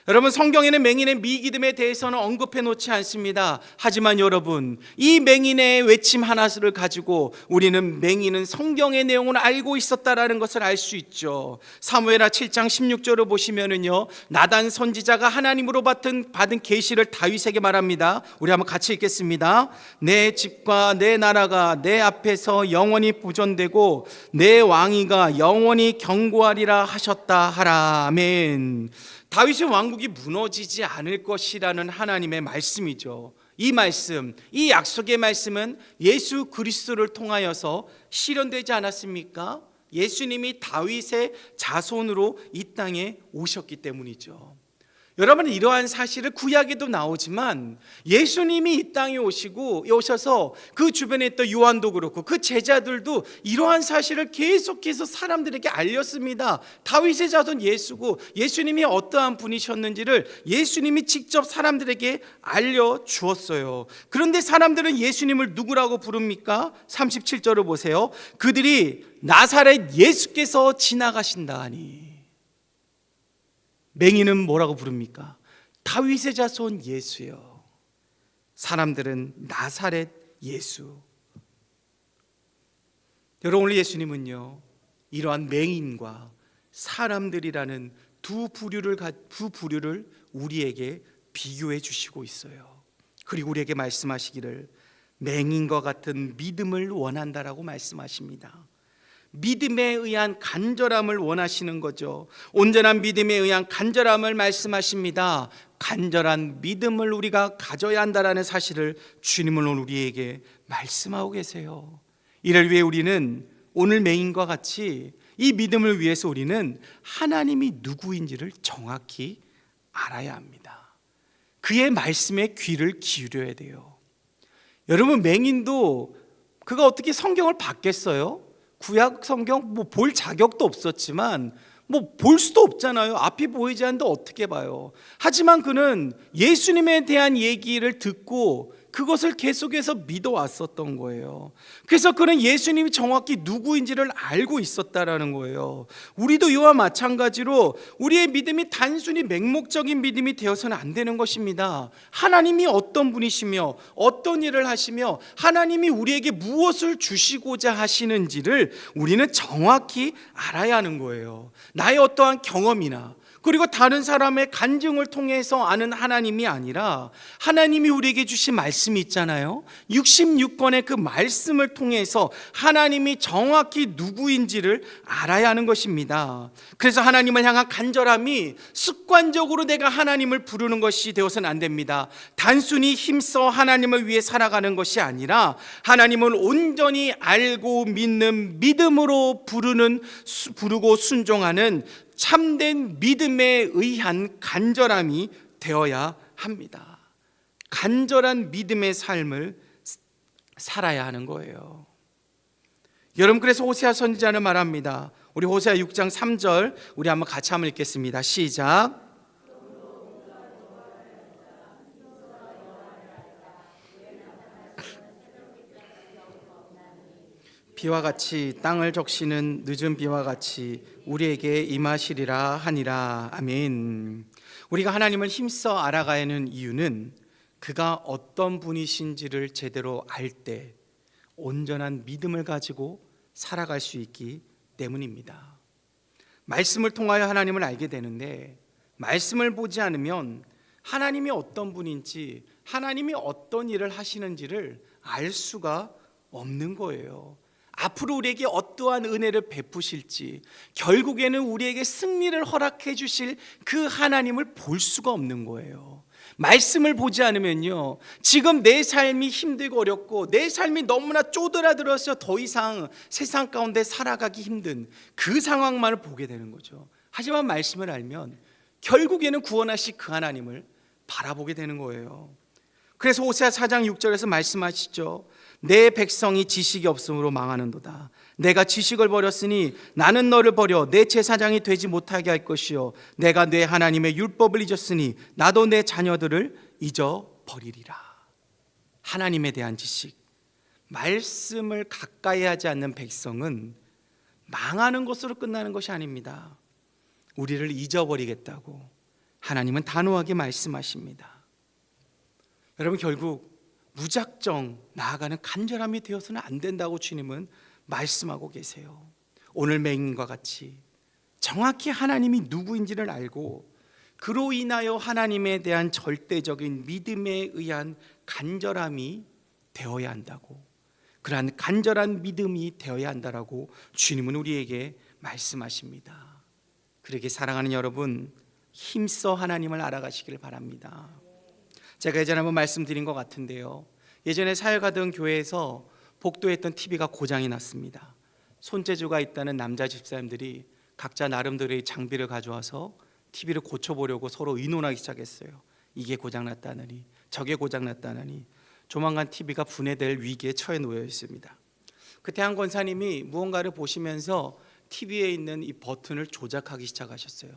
여러분, 성경에는 맹인의 미기름에 대해서는 언급해 놓지 않습니다. 하지만 여러분, 이 맹인의 외침 하나를 가지고 우리는 맹인은 성경의 내용을 알고 있었다라는 것을 알 수 있죠. 사무엘하 7장 16절을 보시면은요, 나단 선지자가 하나님으로 받은 계시를 다윗에게 말합니다. 우리 한번 같이 읽겠습니다. 내 집과 내 나라가 내 앞에서 영원히 보존되고 내 왕위가 영원히 견고하리라 하셨다 하라. 아멘. 다윗의 왕국이 무너지지 않을 것이라는 하나님의 말씀이죠. 이 말씀, 이 약속의 말씀은 예수 그리스도를 통하여서 실현되지 않았습니까? 예수님이 다윗의 자손으로 이 땅에 오셨기 때문이죠. 여러분, 이러한 사실을 구약에도 나오지만 예수님이 이 땅에 오셔서 그 주변에 있던 요한도 그렇고 그 제자들도 이러한 사실을 계속해서 사람들에게 알렸습니다. 다윗의 자손 예수고 예수님이 어떠한 분이셨는지를 예수님이 직접 사람들에게 알려주었어요. 그런데 사람들은 예수님을 누구라고 부릅니까? 37절을 보세요. 그들이 나사렛 예수께서 지나가신다 하니. 맹인은 뭐라고 부릅니까? 다윗의 자손 예수요. 사람들은 나사렛 예수. 여러분, 오늘 예수님은요, 이러한 맹인과 사람들이라는 두 부류를 우리에게 비교해 주시고 있어요. 그리고 우리에게 말씀하시기를 맹인과 같은 믿음을 원한다라고 말씀하십니다. 믿음에 의한 간절함을 원하시는 거죠. 온전한 믿음에 의한 간절함을 말씀하십니다. 간절한 믿음을 우리가 가져야 한다라는 사실을 주님은 오늘 우리에게 말씀하고 계세요. 이를 위해 우리는 오늘 맹인과 같이 이 믿음을 위해서 우리는 하나님이 누구인지를 정확히 알아야 합니다. 그의 말씀에 귀를 기울여야 돼요. 여러분, 맹인도 그가 어떻게 성경을 봤겠어요? 구약 성경 볼 자격도 없었지만 볼 수도 없잖아요. 앞이 보이지 않는데 어떻게 봐요? 하지만 그는 예수님에 대한 얘기를 듣고 그것을 계속해서 믿어왔었던 거예요. 그래서 그는 예수님이 정확히 누구인지를 알고 있었다라는 거예요. 우리도 이와 마찬가지로 우리의 믿음이 단순히 맹목적인 믿음이 되어서는 안 되는 것입니다. 하나님이 어떤 분이시며 어떤 일을 하시며 하나님이 우리에게 무엇을 주시고자 하시는지를 우리는 정확히 알아야 하는 거예요. 나의 어떠한 경험이나 그리고 다른 사람의 간증을 통해서 아는 하나님이 아니라 하나님이 우리에게 주신 말씀이 있잖아요. 66권의 그 말씀을 통해서 하나님이 정확히 누구인지를 알아야 하는 것입니다. 그래서 하나님을 향한 간절함이 습관적으로 내가 하나님을 부르는 것이 되어서는 안 됩니다. 단순히 힘써 하나님을 위해 살아가는 것이 아니라 하나님을 온전히 알고 믿는 믿음으로 부르고 순종하는 참된 믿음에 의한 간절함이 되어야 합니다. 간절한 믿음의 삶을 살아야 하는 거예요. 여러분, 그래서 호세아 선지자는 말합니다. 우리 호세아 6장 3절 우리 한번 같이 한번 읽겠습니다. 시작. 비와 같이 땅을 적시는 늦은 비와 같이 우리에게 임하시리라 하니라. 아멘. 우리가 하나님을 힘써 알아가야 하는 이유는 그가 어떤 분이신지를 제대로 알 때 온전한 믿음을 가지고 살아갈 수 있기 때문입니다. 말씀을 통하여 하나님을 알게 되는데 말씀을 보지 않으면 하나님이 어떤 분인지 하나님이 어떤 일을 하시는지를 알 수가 없는 거예요. 앞으로 우리에게 어떠한 은혜를 베푸실지 결국에는 우리에게 승리를 허락해 주실 그 하나님을 볼 수가 없는 거예요. 말씀을 보지 않으면요, 지금 내 삶이 힘들고 어렵고 내 삶이 너무나 쪼드라들어서 더 이상 세상 가운데 살아가기 힘든 그 상황만을 보게 되는 거죠. 하지만 말씀을 알면 결국에는 구원하실 그 하나님을 바라보게 되는 거예요. 그래서 호세아 4장 6절에서 말씀하시죠. 내 백성이 지식이 없음으로 망하는도다. 내가 지식을 버렸으니 나는 너를 버려 내 제사장이 되지 못하게 할 것이요 내가 내 하나님의 율법을 잊었으니 나도 내 자녀들을 잊어버리리라. 하나님에 대한 지식, 말씀을 가까이 하지 않는 백성은 망하는 것으로 끝나는 것이 아닙니다. 우리를 잊어버리겠다고 하나님은 단호하게 말씀하십니다. 여러분, 결국 무작정 나아가는 간절함이 되어서는 안 된다고 주님은 말씀하고 계세요. 오늘 맹인과 같이 정확히 하나님이 누구인지를 알고 그로 인하여 하나님에 대한 절대적인 믿음에 의한 간절함이 되어야 한다고, 그러한 간절한 믿음이 되어야 한다라고 주님은 우리에게 말씀하십니다. 그러게 사랑하는 여러분, 힘써 하나님을 알아가시기를 바랍니다. 제가 예전에 한번 말씀드린 것 같은데요, 예전에 사역하던 교회에서 복도에 있던 TV가 고장이 났습니다. 손재주가 있다는 남자 집사님들이 각자 나름대로의 장비를 가져와서 TV를 고쳐보려고 서로 의논하기 시작했어요. 이게 고장났다느니 저게 고장났다느니 조만간 TV가 분해될 위기에 처해 놓여 있습니다. 그때 한 권사님이 무언가를 보시면서 TV에 있는 이 버튼을 조작하기 시작하셨어요.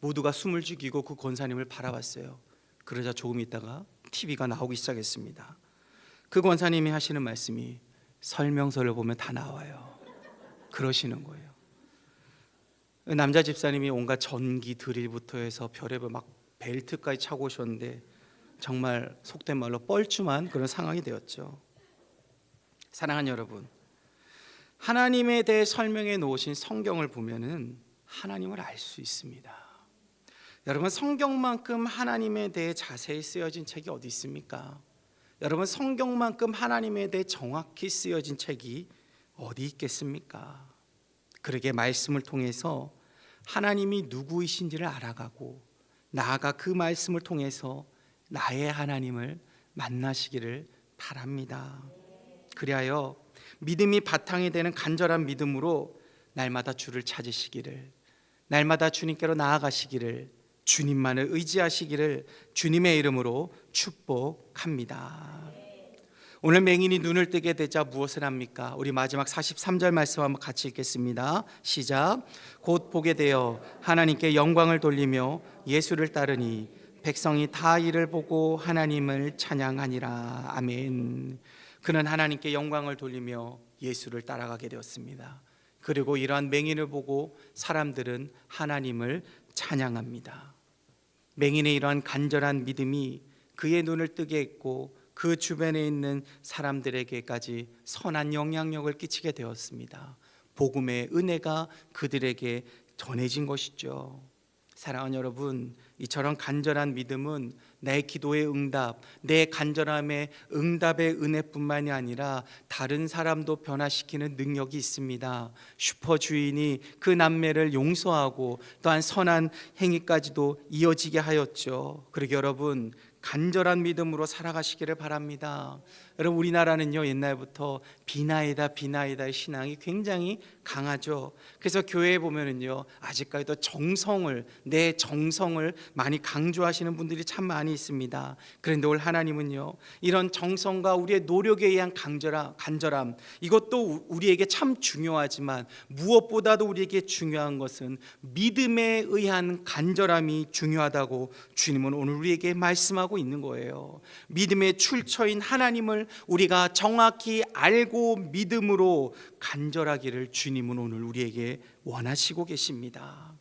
모두가 숨을 죽이고 그 권사님을 바라봤어요. 그러자 조금 있다가 TV가 나오기 시작했습니다. 그 권사님이 하시는 말씀이 설명서를 보면 다 나와요. 그러시는 거예요. 남자 집사님이 온갖 전기 드릴부터 해서 별의별 막 벨트까지 차고 오셨는데 정말 속된 말로 뻘쭘한 그런 상황이 되었죠. 사랑하는 여러분, 하나님에 대해 설명해 놓으신 성경을 보면은 하나님을 알 수 있습니다. 여러분, 성경만큼 하나님에 대해 자세히 쓰여진 책이 어디 있습니까? 여러분, 성경만큼 하나님에 대해 정확히 쓰여진 책이 어디 있겠습니까? 그러게 말씀을 통해서 하나님이 누구이신지를 알아가고 나아가 그 말씀을 통해서 나의 하나님을 만나시기를 바랍니다. 그리하여 믿음이 바탕이 되는 간절한 믿음으로 날마다 주를 찾으시기를, 날마다 주님께로 나아가시기를, 주님만을 의지하시기를 주님의 이름으로 축복합니다. 오늘 맹인이 눈을 뜨게 되자 무엇을 합니까? 우리 마지막 43절 말씀 한번 같이 읽겠습니다. 시작. 곧 보게 되어 하나님께 영광을 돌리며 예수를 따르니 백성이 다 이를 보고 하나님을 찬양하니라. 아멘. 그는 하나님께 영광을 돌리며 예수를 따라가게 되었습니다. 그리고 이러한 맹인을 보고 사람들은 하나님을 찬양합니다. 맹인의 이러한 간절한 믿음이 그의 눈을 뜨게 했고 그 주변에 있는 사람들에게까지 선한 영향력을 끼치게 되었습니다. 복음의 은혜가 그들에게 전해진 것이죠. 사랑하는 여러분, 이처럼 간절한 믿음은 내 기도의 응답, 내 간절함의 응답의 은혜뿐만이 아니라 다른 사람도 변화시키는 능력이 있습니다. 슈퍼주인이 그 남매를 용서하고 또한 선한 행위까지도 이어지게 하였죠. 그러게 여러분, 간절한 믿음으로 살아가시기를 바랍니다. 여러분, 우리나라는요 옛날부터 비나이다의 신앙이 굉장히 강하죠. 그래서 교회에 보면은요 아직까지도 내 정성을 많이 강조하시는 분들이 참 많이 있습니다. 그런데 오늘 하나님은요 이런 정성과 우리의 노력에 의한 간절함, 이것도 우리에게 참 중요하지만 무엇보다도 우리에게 중요한 것은 믿음에 의한 간절함이 중요하다고 주님은 오늘 우리에게 말씀하고 있는 거예요. 믿음의 출처인 하나님을 우리가 정확히 알고 믿음으로 간절하기를 주님은 오늘 우리에게 원하시고 계십니다.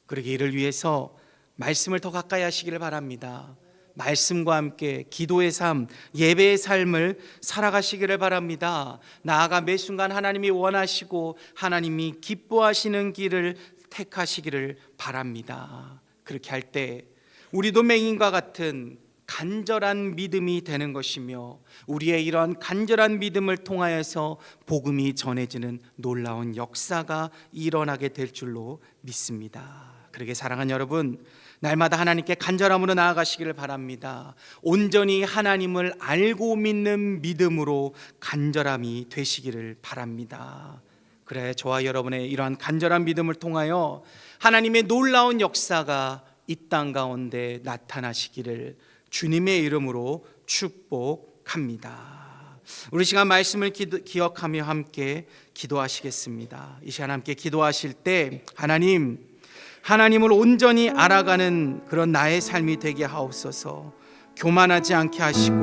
그러기 이를 위해서 말씀을 더 가까이 하시기를 바랍니다. 말씀과 함께 기도의 삶, 예배의 삶을 살아가시기를 바랍니다. 나아가 매 순간 하나님이 원하시고 하나님이 기뻐하시는 길을 택하시기를 바랍니다. 그렇게 할 때 우리도 맹인과 같은 간절한 믿음이 되는 것이며 우리의 이러한 간절한 믿음을 통하여서 복음이 전해지는 놀라운 역사가 일어나게 될 줄로 믿습니다. 그러게 사랑하는 여러분, 날마다 하나님께 간절함으로 나아가시기를 바랍니다. 온전히 하나님을 알고 믿는 믿음으로 간절함이 되시기를 바랍니다. 그래 저와 여러분의 이러한 간절한 믿음을 통하여 하나님의 놀라운 역사가 이 땅 가운데 나타나시기를 주님의 이름으로 축복합니다. 우리 시간 말씀을 기억하며 함께 기도하시겠습니다. 이 시간 함께 기도하실 때 하나님을 온전히 알아가는 그런 나의 삶이 되게 하옵소서. 교만하지 않게 하시고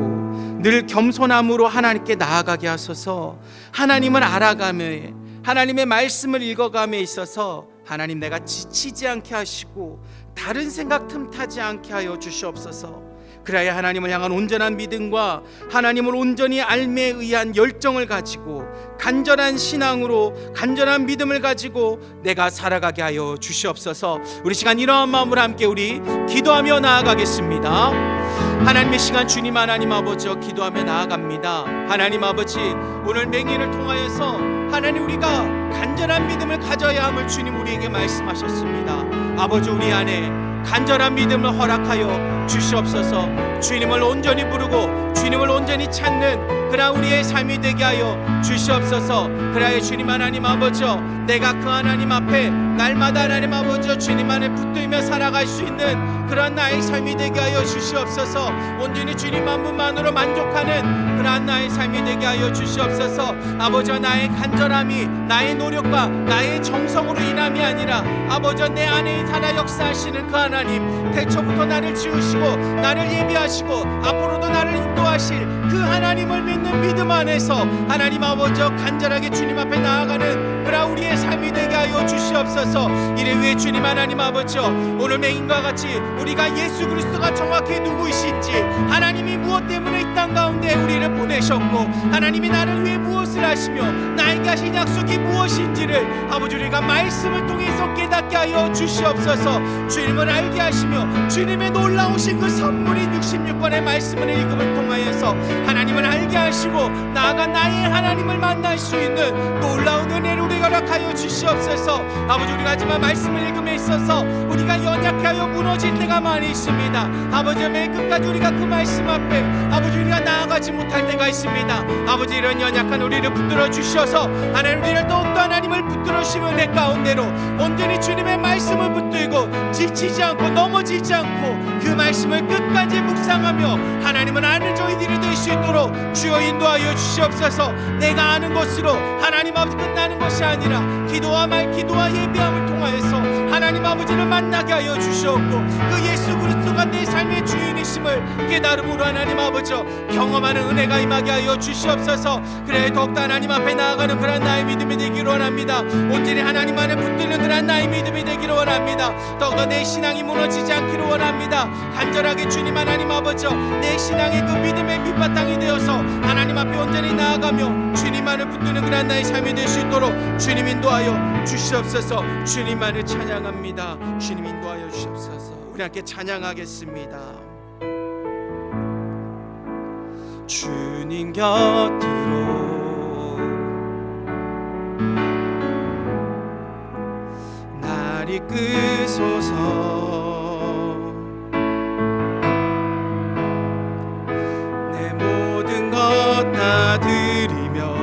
늘 겸손함으로 하나님께 나아가게 하소서. 하나님을 알아가며 하나님의 말씀을 읽어감에 있어서 하나님 내가 지치지 않게 하시고 다른 생각 틈타지 않게 하여 주시옵소서. 그래야 하나님을 향한 온전한 믿음과 하나님을 온전히 알매 의한 열정을 가지고 간절한 신앙으로 간절한 믿음을 가지고 내가 살아가게 하여 주시옵소서. 우리 시간 이러한 마음으로 함께 우리 기도하며 나아가겠습니다. 하나님의 시간 주님 하나님 아버지 기도하며 나아갑니다. 하나님 아버지 오늘 맹인을 통하여서 하나님 우리가 간절한 믿음을 가져야 함을 주님 우리에게 말씀하셨습니다. 아버지 우리 안에 간절한 믿음을 허락하여 주시옵소서. 주님을 온전히 부르고 주님을 온전히 찾는 그러한 우리의 삶이 되게 하여 주시옵소서. 그래야 주님 하나님 아버지여, 내가 그 하나님 앞에 날마다 하나님 아버지여 주님 안에 붙들며 살아갈 수 있는 그러한 나의 삶이 되게 하여 주시옵소서. 온전히 주님 한 분만으로 만족하는 그러한 나의 삶이 되게 하여 주시옵소서. 아버지여, 나의 간절함이 나의 노력과 나의 정성으로 인함이 아니라 아버지여, 내 안에 살아 역사하시는 그 하나님, 태초부터 나를 지으시고 나를 예비하시고 앞으로도 나를 인도하실 그 하나님을 믿는 믿음 안에서 하나님 아버지여, 간절하게 주님 앞에 나아가는 그러한 우리의 삶이 되게 하여 주시옵소서. 이를 위해 주님 하나님 아버지여, 오늘 맹인과 같이 우리가 예수 그리스도가 정확히 누구이신지, 하나님이 무엇 때문에 이 땅 가운데 우리를 보내셨고 하나님이 나를 위해 무엇을 하시며 나에게 하신 약속이 무엇인지를 아버지 우리가 말씀을 통해서 깨닫게 하여 주시옵소서. 주님을 알게 하시며 주님의 놀라우신 그 선물인 66권의 말씀을 읽음을 통하여서 하나님을 알게 하시고 나아가 나의 하나님을 만날 수 있는 놀라운 은혜를 우리가 허락하여 주시옵소서. 아버지, 우리가 하지만 말씀을 읽음에 있어서 우리가 연약하여 무너질 때가 많이 있습니다. 아버지, 매 끝까지 우리가 그 말씀 앞에 아버지 우리가 나아가지 못할 때가 있습니다. 아버지, 이런 연약한 우리를 붙들어 주셔서 하나님 우리를 더욱더 하나님을 붙들어 주시는 은혜 가운데로 온전히 주님의 말씀을 붙들고 지치지 않고 넘어지지 않고 그 말씀을 끝까지 묵상하며 하나님을 아는 저희들이 될 수 있도록 주여 인도하여 주시옵소서. 내가 아는 것으로 하나님 아버지 끝나는 것이 아니라 기도와 말, 기도와 예비함을 통하여서 하나님 아버지를 만나게 하여 주시옵고 그 예수 그리스도가 내 삶의 주인이심을 깨달음으로 하나님 아버지여 경험하는 은혜가 임하게 하여 주시옵소서. 그래 더욱더 하나님 앞에 나아가는 그런 나의 믿음이 되기를 원합니다. 온전히 하나님 안에 붙들는 그런 나의 믿음이 되기를 원합니다. 더욱더 내 신앙이 무너지지 않기를 원합니다. 간절하게 주님 하나님 아버지여, 내 신앙의 그 믿음의 밑바탕이 되어서 하나님 앞에 온전히 나아가며 주님만을 붙드는 그런 나의 삶이 될 수 있도록 주님 인도하여 주시옵소서. 주님만을 찬양합니다. 주님 인도하여 주시옵소서. 우리 함께 찬양하겠습니다. 주님 곁으로 날 이끄소서. 내 모든 것 다 드리며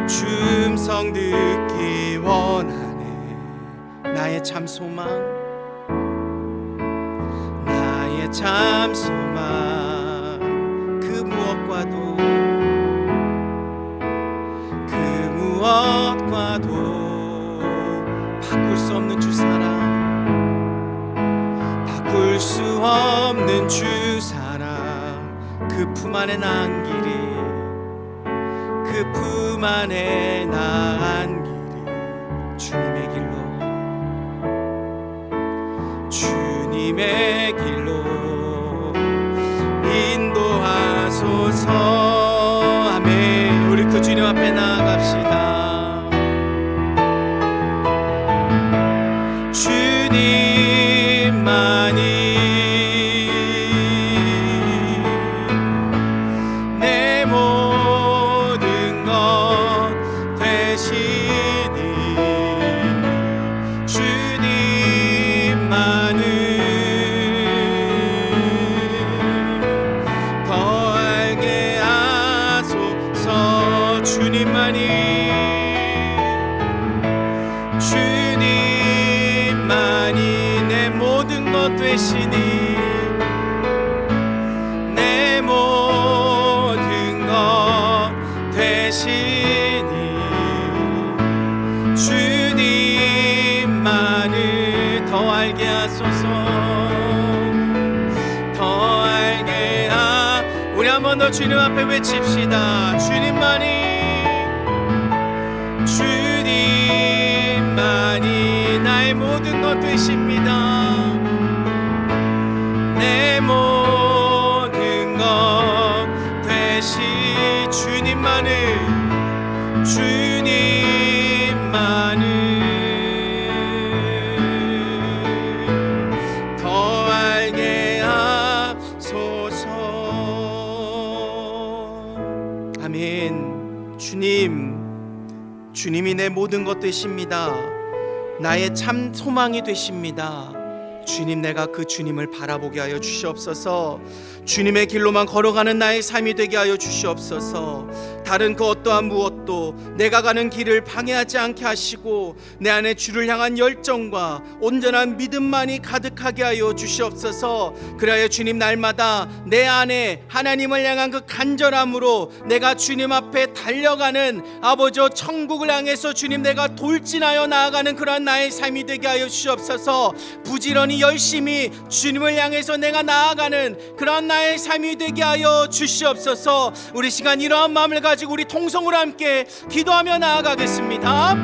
춤성 듣기 원하네. 나의 참 소망, 나의 참 소망, 그 무엇과도 그 무엇과도 바꿀 수 없는 주 사랑, 바꿀 수 없는 주 사랑, 그 품 안에 난 길이, 그 품 안에 난 길이 주님의 길로, 주님의 길로 인도하소서. 아멘. 우리 그 주님 앞에 나아갑시다. 주님만이 내 모든 것 되시니 주님만을 더 알게 하소서. 주님만이 내 모든 것 되시니 내 모든 것 되시니 주님만을 더 알게 하소서. 더 알게 우리 한 번 더 주님 앞에 외칩시다. 주님만이 나의 모든 것 되십니다. 내 모든 것 되시 주님만을 더 알게 하소서. 아멘. 주님이 내 모든 것 되십니다. 나의 참 소망이 되십니다. 주님, 내가 그 주님을 바라보게 하여 주시옵소서. 주님의 길로만 걸어가는 나의 삶이 되게 하여 주시옵소서. 다른 그 어떠한 무엇도 내가 가는 길을 방해하지 않게 하시고 내 안에 주를 향한 열정과 온전한 믿음만이 가득하게 하여 주시옵소서. 그래야 주님, 날마다 내 안에 하나님을 향한 그 간절함으로 내가 주님 앞에 달려가는 아버지 천국을 향해서 주님 내가 돌진하여 나아가는 그러한 나의 삶이 되게 하여 주시옵소서. 부지런히 열심히 주님을 향해서 내가 나아가는 그러한 나의 삶이 되게 하여 주시옵소서. 우리 시간 이러한 마음을 가지고 우리 통성으로 함께 기도하며 나아가겠습니다.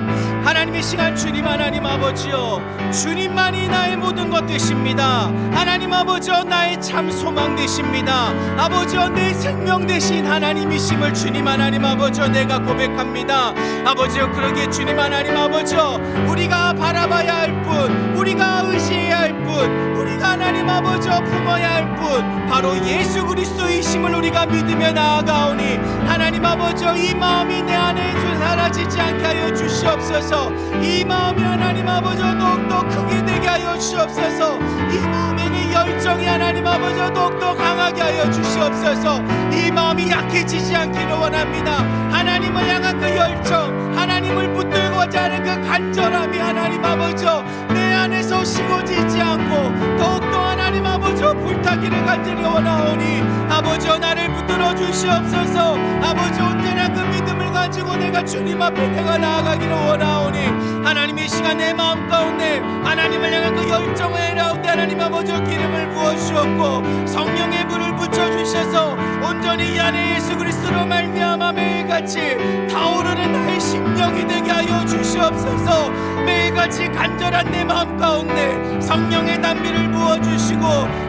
하나님의 시간, 주님 하나님 아버지여, 주님만이 나의 모든 것 되십니다. 하나님 아버지여, 나의 참 소망 되십니다. 아버지여, 내 생명 되신 하나님이심을 주님 하나님 아버지여 내가 고백합니다. 아버지여, 그러기에 주님 하나님 아버지여, 우리가 바라봐야 할 분, 우리가 의지해야 할 분, 우리가 하나님 아버지여 품어야 할 분, 바로 예수 그리스도이심을 우리가 믿으며 나아가오니 하나님 아버지여, 이 마음이 내 안에서 사라지지 않게 하여 주시옵소서. 이 마음이 하나님 아버지여 더욱더 크게 되게 하여 주시옵소서. 이 마음에 내 열정이 하나님 아버지여 더욱더 강하게 하여 주시옵소서. 이 마음이 약해지지 않기를 원합니다. 하나님을 향한 그 열정, 하나님을 붙들고자 하는 그 간절함이 하나님 아버지여 내 안에서 식어지지 않고 더욱더 하나님 아버지여 불타기를 간절히 원하오니 아버지여, 나를 붙들어 주시옵소서. 아버지, 온전한 그 믿음을 가지고 내가 주님 앞에 내가 나아가기를 원하오니 하나님의 시간 내 마음 가운데 하나님을 향한 그 열정을 해라운데 하나님 아버지여 기름을 부어주셨고 성령의 불을 붙여주셔서 온전히 이 안에 예수 그리스도로 말미암아 매일같이 타오르는 나의 심령이 되게 하여 주시옵소서. 매일같이 간절한 내 마음 가운데 성령의 단비를 부어주시고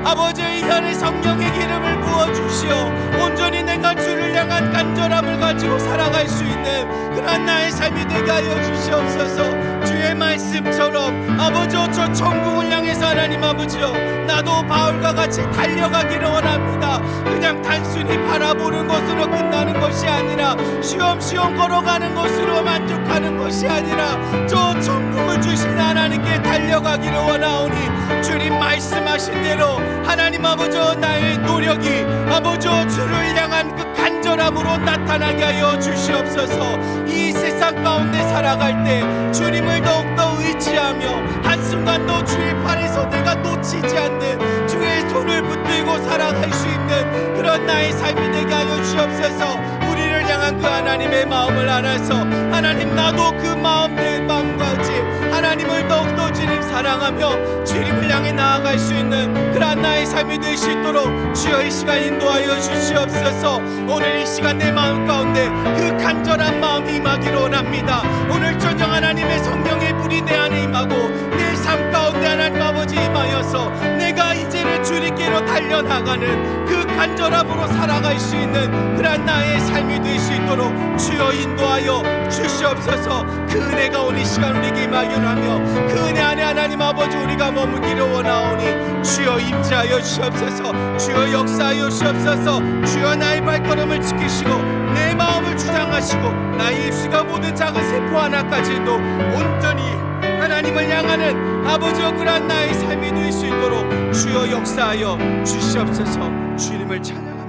아버지, 이 안에 성령의 기름을 부어주시어 온전히 내가 주를 향한 간절함을 가지고 살아갈 수 있는 그런 나의 삶이 되게 하여 주시옵소서. 주의 말씀처럼 아버지여, 저 천국을 향해서 하나님 아버지여 나도 바울과 같이 달려가기를 원합니다. 그냥 단순히 바라보는 것으로 끝나는 것이 아니라 쉬엄쉬엄 걸어가는 것으로 만족하는 것이 아니라 저 천국을 주신 하나님께 달려가기를 원하오니 주님 말씀하신 대로 하나님 아버지여 나의 노력이 아버지여 주를 향한 그 간절함으로 나타나게 하여 주시옵소서. 이 세상 가운데 살아갈 때 주님을 더욱더 의지하며 한순간도 주의 팔에서 내가 놓치지 않는 주의 손을 붙들고 살아갈 수 있는 그런 나의 삶이 되게 하여 주시옵소서. 우리를 향한 그 하나님의 마음을 알아서 하나님, 나도 그 마음 내 마음같이 하나님을 더욱더 주님 사랑하며 주님을 향해 나아갈 수 있는 그런 나의 삶이 될 수 있도록 주여 이 시간 인도하여 주시옵소서. 오늘 이 시간 내 마음 가운데 그 간절한 마음이 임하기를 원합니다. 오늘 전정 하나님의 성령의 불이 내 안에 임하고 내 삶 가운데 하나님 아버지 임하여서 내가 이제는 주님께로 달려나가는 그 간절함으로 살아갈 수 있는 그런 나의 삶이 될 수 있도록 주여 인도하여 주시옵소서. 그 은혜가 오늘 이 시간 우리에게 임하기를 하며 그 은혜 안에 하나님 아버지 우리가 머물기를 원하오니 주여 임재하여 주시옵소서. 주여 역사하여 주시옵소서. 주여 나의 발걸음을 지키시고 내 마음을 주장하시고 나의 입술과 모든 작은 세포 하나까지도 온전히 하나님을 향하는 아버지여 그러한 나의 삶이 될 수 있도록 주여 역사하여 주시옵소서. 주님을 찬양합니다.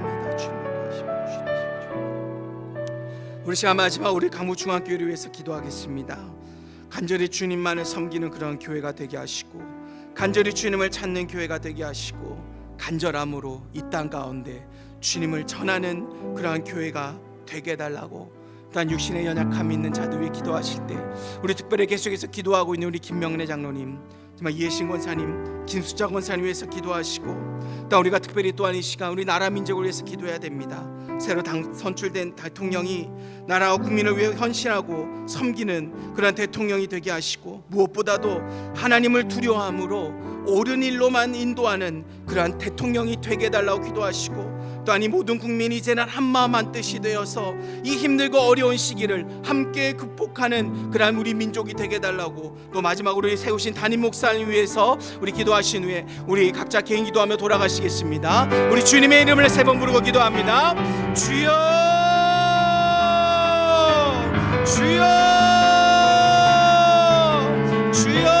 우리 시간 마지막 우리 강무중앙교회를 위해서 기도하겠습니다. 간절히 주님만을 섬기는 그런 교회가 되게 하시고 간절히 주님을 찾는 교회가 되게 하시고 간절함으로 이 땅 가운데 주님을 전하는 그러한 교회가 되게 해달라고 또한 육신의 연약함이 있는 자들 위해 기도하실 때 우리 특별히 계속해서 기도하고 있는 우리 김명래 장로님, 정말 이해신 권사님, 김수자 권사님 위해서 기도하시고 또 우리가 특별히 또한 이 시간 우리 나라 민족을 위해서 기도해야 됩니다. 새로 선출된 대통령이 나라와 국민을 위해 헌신하고 섬기는 그런 대통령이 되게 하시고 무엇보다도 하나님을 두려워함으로 옳은 일로만 인도하는 그러한 대통령이 되게 해달라고 기도하시고 또한 이 모든 국민이 이제는 한마음 한뜻이 되어서 이 힘들고 어려운 시기를 함께 극복하는 그러한 우리 민족이 되게 해달라고 또 마지막으로 세우신 담임 목사님 위해서 우리 기도하신 후에 우리 각자 개인 기도하며 돌아가시겠습니다. 우리 주님의 이름을 세 번 부르고 기도합니다. 주여 주여 주여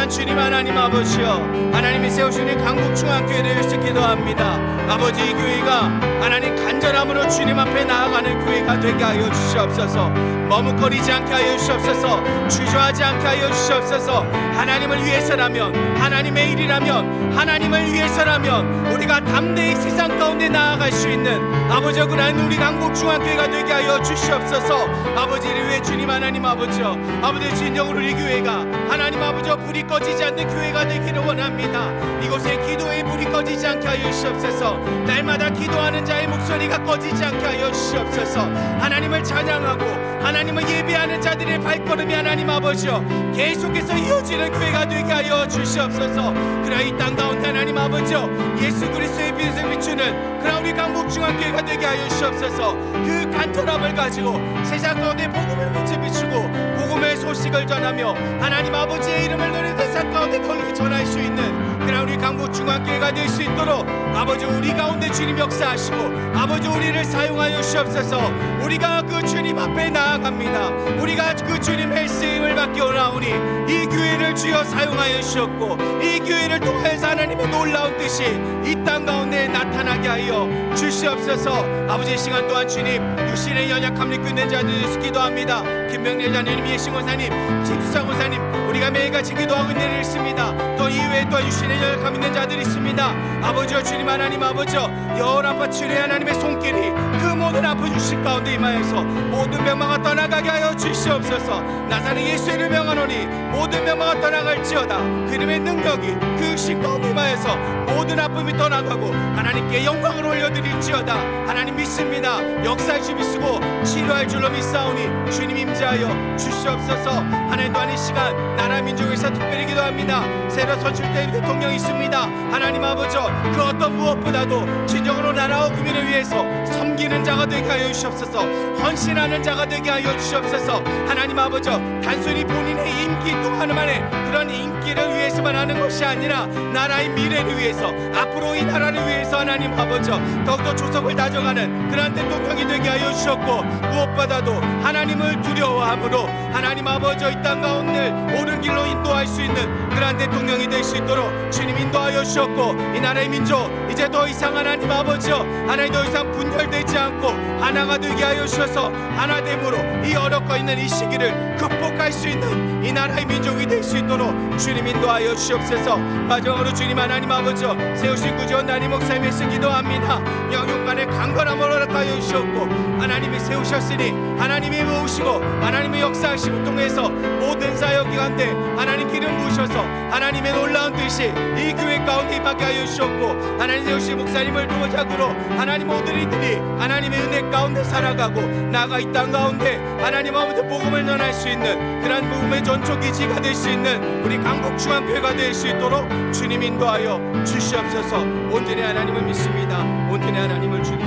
거룩한 주님 하나님 아버지여, 하나님이 세우시는 강북중앙교회를 위해서 기도합니다. 아버지, 이 교회가 하나님 간절함으로 주님 앞에 나아가는 교회가 되게 하여 주시옵소서. 머뭇거리지 않게 하여 주시옵소서. 주저하지 않게 하여 주시옵소서. 하나님을 위해서라면, 하나님의 일이라면, 하나님을 위해서라면 우리가 담대히 세상 가운데 나아갈 수 있는 아버지, 그런 우리 강북중앙교회가 되게 하여 주시옵소서. 아버지를 위해 주님 하나님 아버지여, 아버지 진정으로 우리 교회가 하나님 아버지여 불이 꺼지지 않는 교회가 되기를 원합니다. 이곳에 기도의 불이 꺼지지 않게 하여 주시옵소서. 날마다 기도하는 자의 목소리가 꺼지지 않게 하여 주시옵소서. 하나님을 찬양하고 하나님을 예배하는 자들의 발걸음이 하나님 아버지여 계속해서 이어지는 교회가 되게 하여 주시옵소서. 그러나 이 땅 가운데 하나님 아버지여 예수 그리스도의 빛을 비추는 그러나 우리 강북중앙교회가 되게 하여 주시옵소서. 그 간절함을 가지고 세상 가운데 복음의 빛을 비추고 복음의 소식을 전하며 하나님 아버지의 이름을 너희 세상 가운데 널리 전할 수 있는 그러나 우리 강북중앙교회가 될 수 있도록 아버지 우리 가운데 주님 역사하시고 아버지 우리를 사용하여 주옵소서. 우리가 그 주님 앞에 나아갑니다. 우리가 그 주님의 쓰임을 받기 원하오니 이 교회를 주여 사용하여 주셨고 이 교회를 통해서 하나님의 놀라운 뜻이 이 땅 가운데 나타나게 하여 주시옵소서. 아버지, 이 시간 또한 주님 육신의 연약함을 입고 있는 자들을 기도합니다. 김명래 자님, 예신 원사님, 김수창 원사님, 우리가 매일같이 기도하고 있는 일 있습니다. 또 이외에 또 육신의 연약함 있는 자들이 있습니다. 아버지여 주님 하나님 아버지여 열 아파 치료의 하나님의 손길이 그 모든 아픈 육신 가운데 임하여서 모든 병마가 떠나가게 하여 주시옵소서. 나사렛 예수의 이름 명하노니 모든 병마가 떠나갈지어다. 그 이름의 능력이 그 육신 가운데 임하여서 모든 아픔이 떠나가고 하나님께 영광을 올려드릴지어다. 하나님 믿습니다. 역사할 줄 믿고 치료할 줄로 믿사오니 주님 임재하여 주시옵소서. 하나님 또한 이 시간 나라 민족에서 특별히 기도합니다. 새로 선출된 대통령이 있습니다. 하나님 아버지여 그 어떤 무엇보다도 진정으로 나라와 국민을 위해서 섬기는 자가 되게 하여 주시옵소서. 헌신하는 자가 되게 하여 주시옵소서. 하나님 아버지여 단순히 본인의 임기 동안만의 그런 인기를 위해서만 하는 것이 아니라 나라의 미래를 위해서 앞으로 이 나라를 위해서 하나님 아버지여 더욱더 조석을 다져가는 그런 대통령이 되게 하여 주셨고 무엇보다도 하나님을 두려워함으로 하나님 아버지여 이 땅 가운데 옳은 길로 인도할 수 있는 그런 대통령이 될 수 있도록 주님 인도하여 주셨고 이 나라의 민족 이제 더 이상 하나님 아버지여 하나님 더 이상 분열되지 않고 하나가 되게 하여 주셔서 하나됨으로 이 어렵고 있는 이 시기를 극복할 수 있는 이 나라의 민족이 될 수 있도록 주님 인도하여 주시옵소서. 마지막으로 주님 하나님 아버지여 세우신 구지원 나니 목사님에서 기도합니다. 영육간의 강건함을 허락하여 주셨고 하나님이 세우셨으니 하나님이 모으시고 하나님의 역사하심을 통해서 모든 사역 가운데 하나님 기름 부으셔서 하나님의 놀라운 뜻이 이 교회 가운데 임하게 하여 주셨고 하나님 세우신 목사님을 도자구로 하나님 모든 이들이 하나님의 은혜 가운데 살아가고 나아가 이 땅 가운데 하나님 아버지 복음을 전할 수 있는 그러한 복음의 전초기지가 될 수 있는 우리 강북중앙교회가 될 수 있도록 주님 인도하여 주시옵소서. 온전히 하나님을 믿습니다. 온전히 하나님을 주님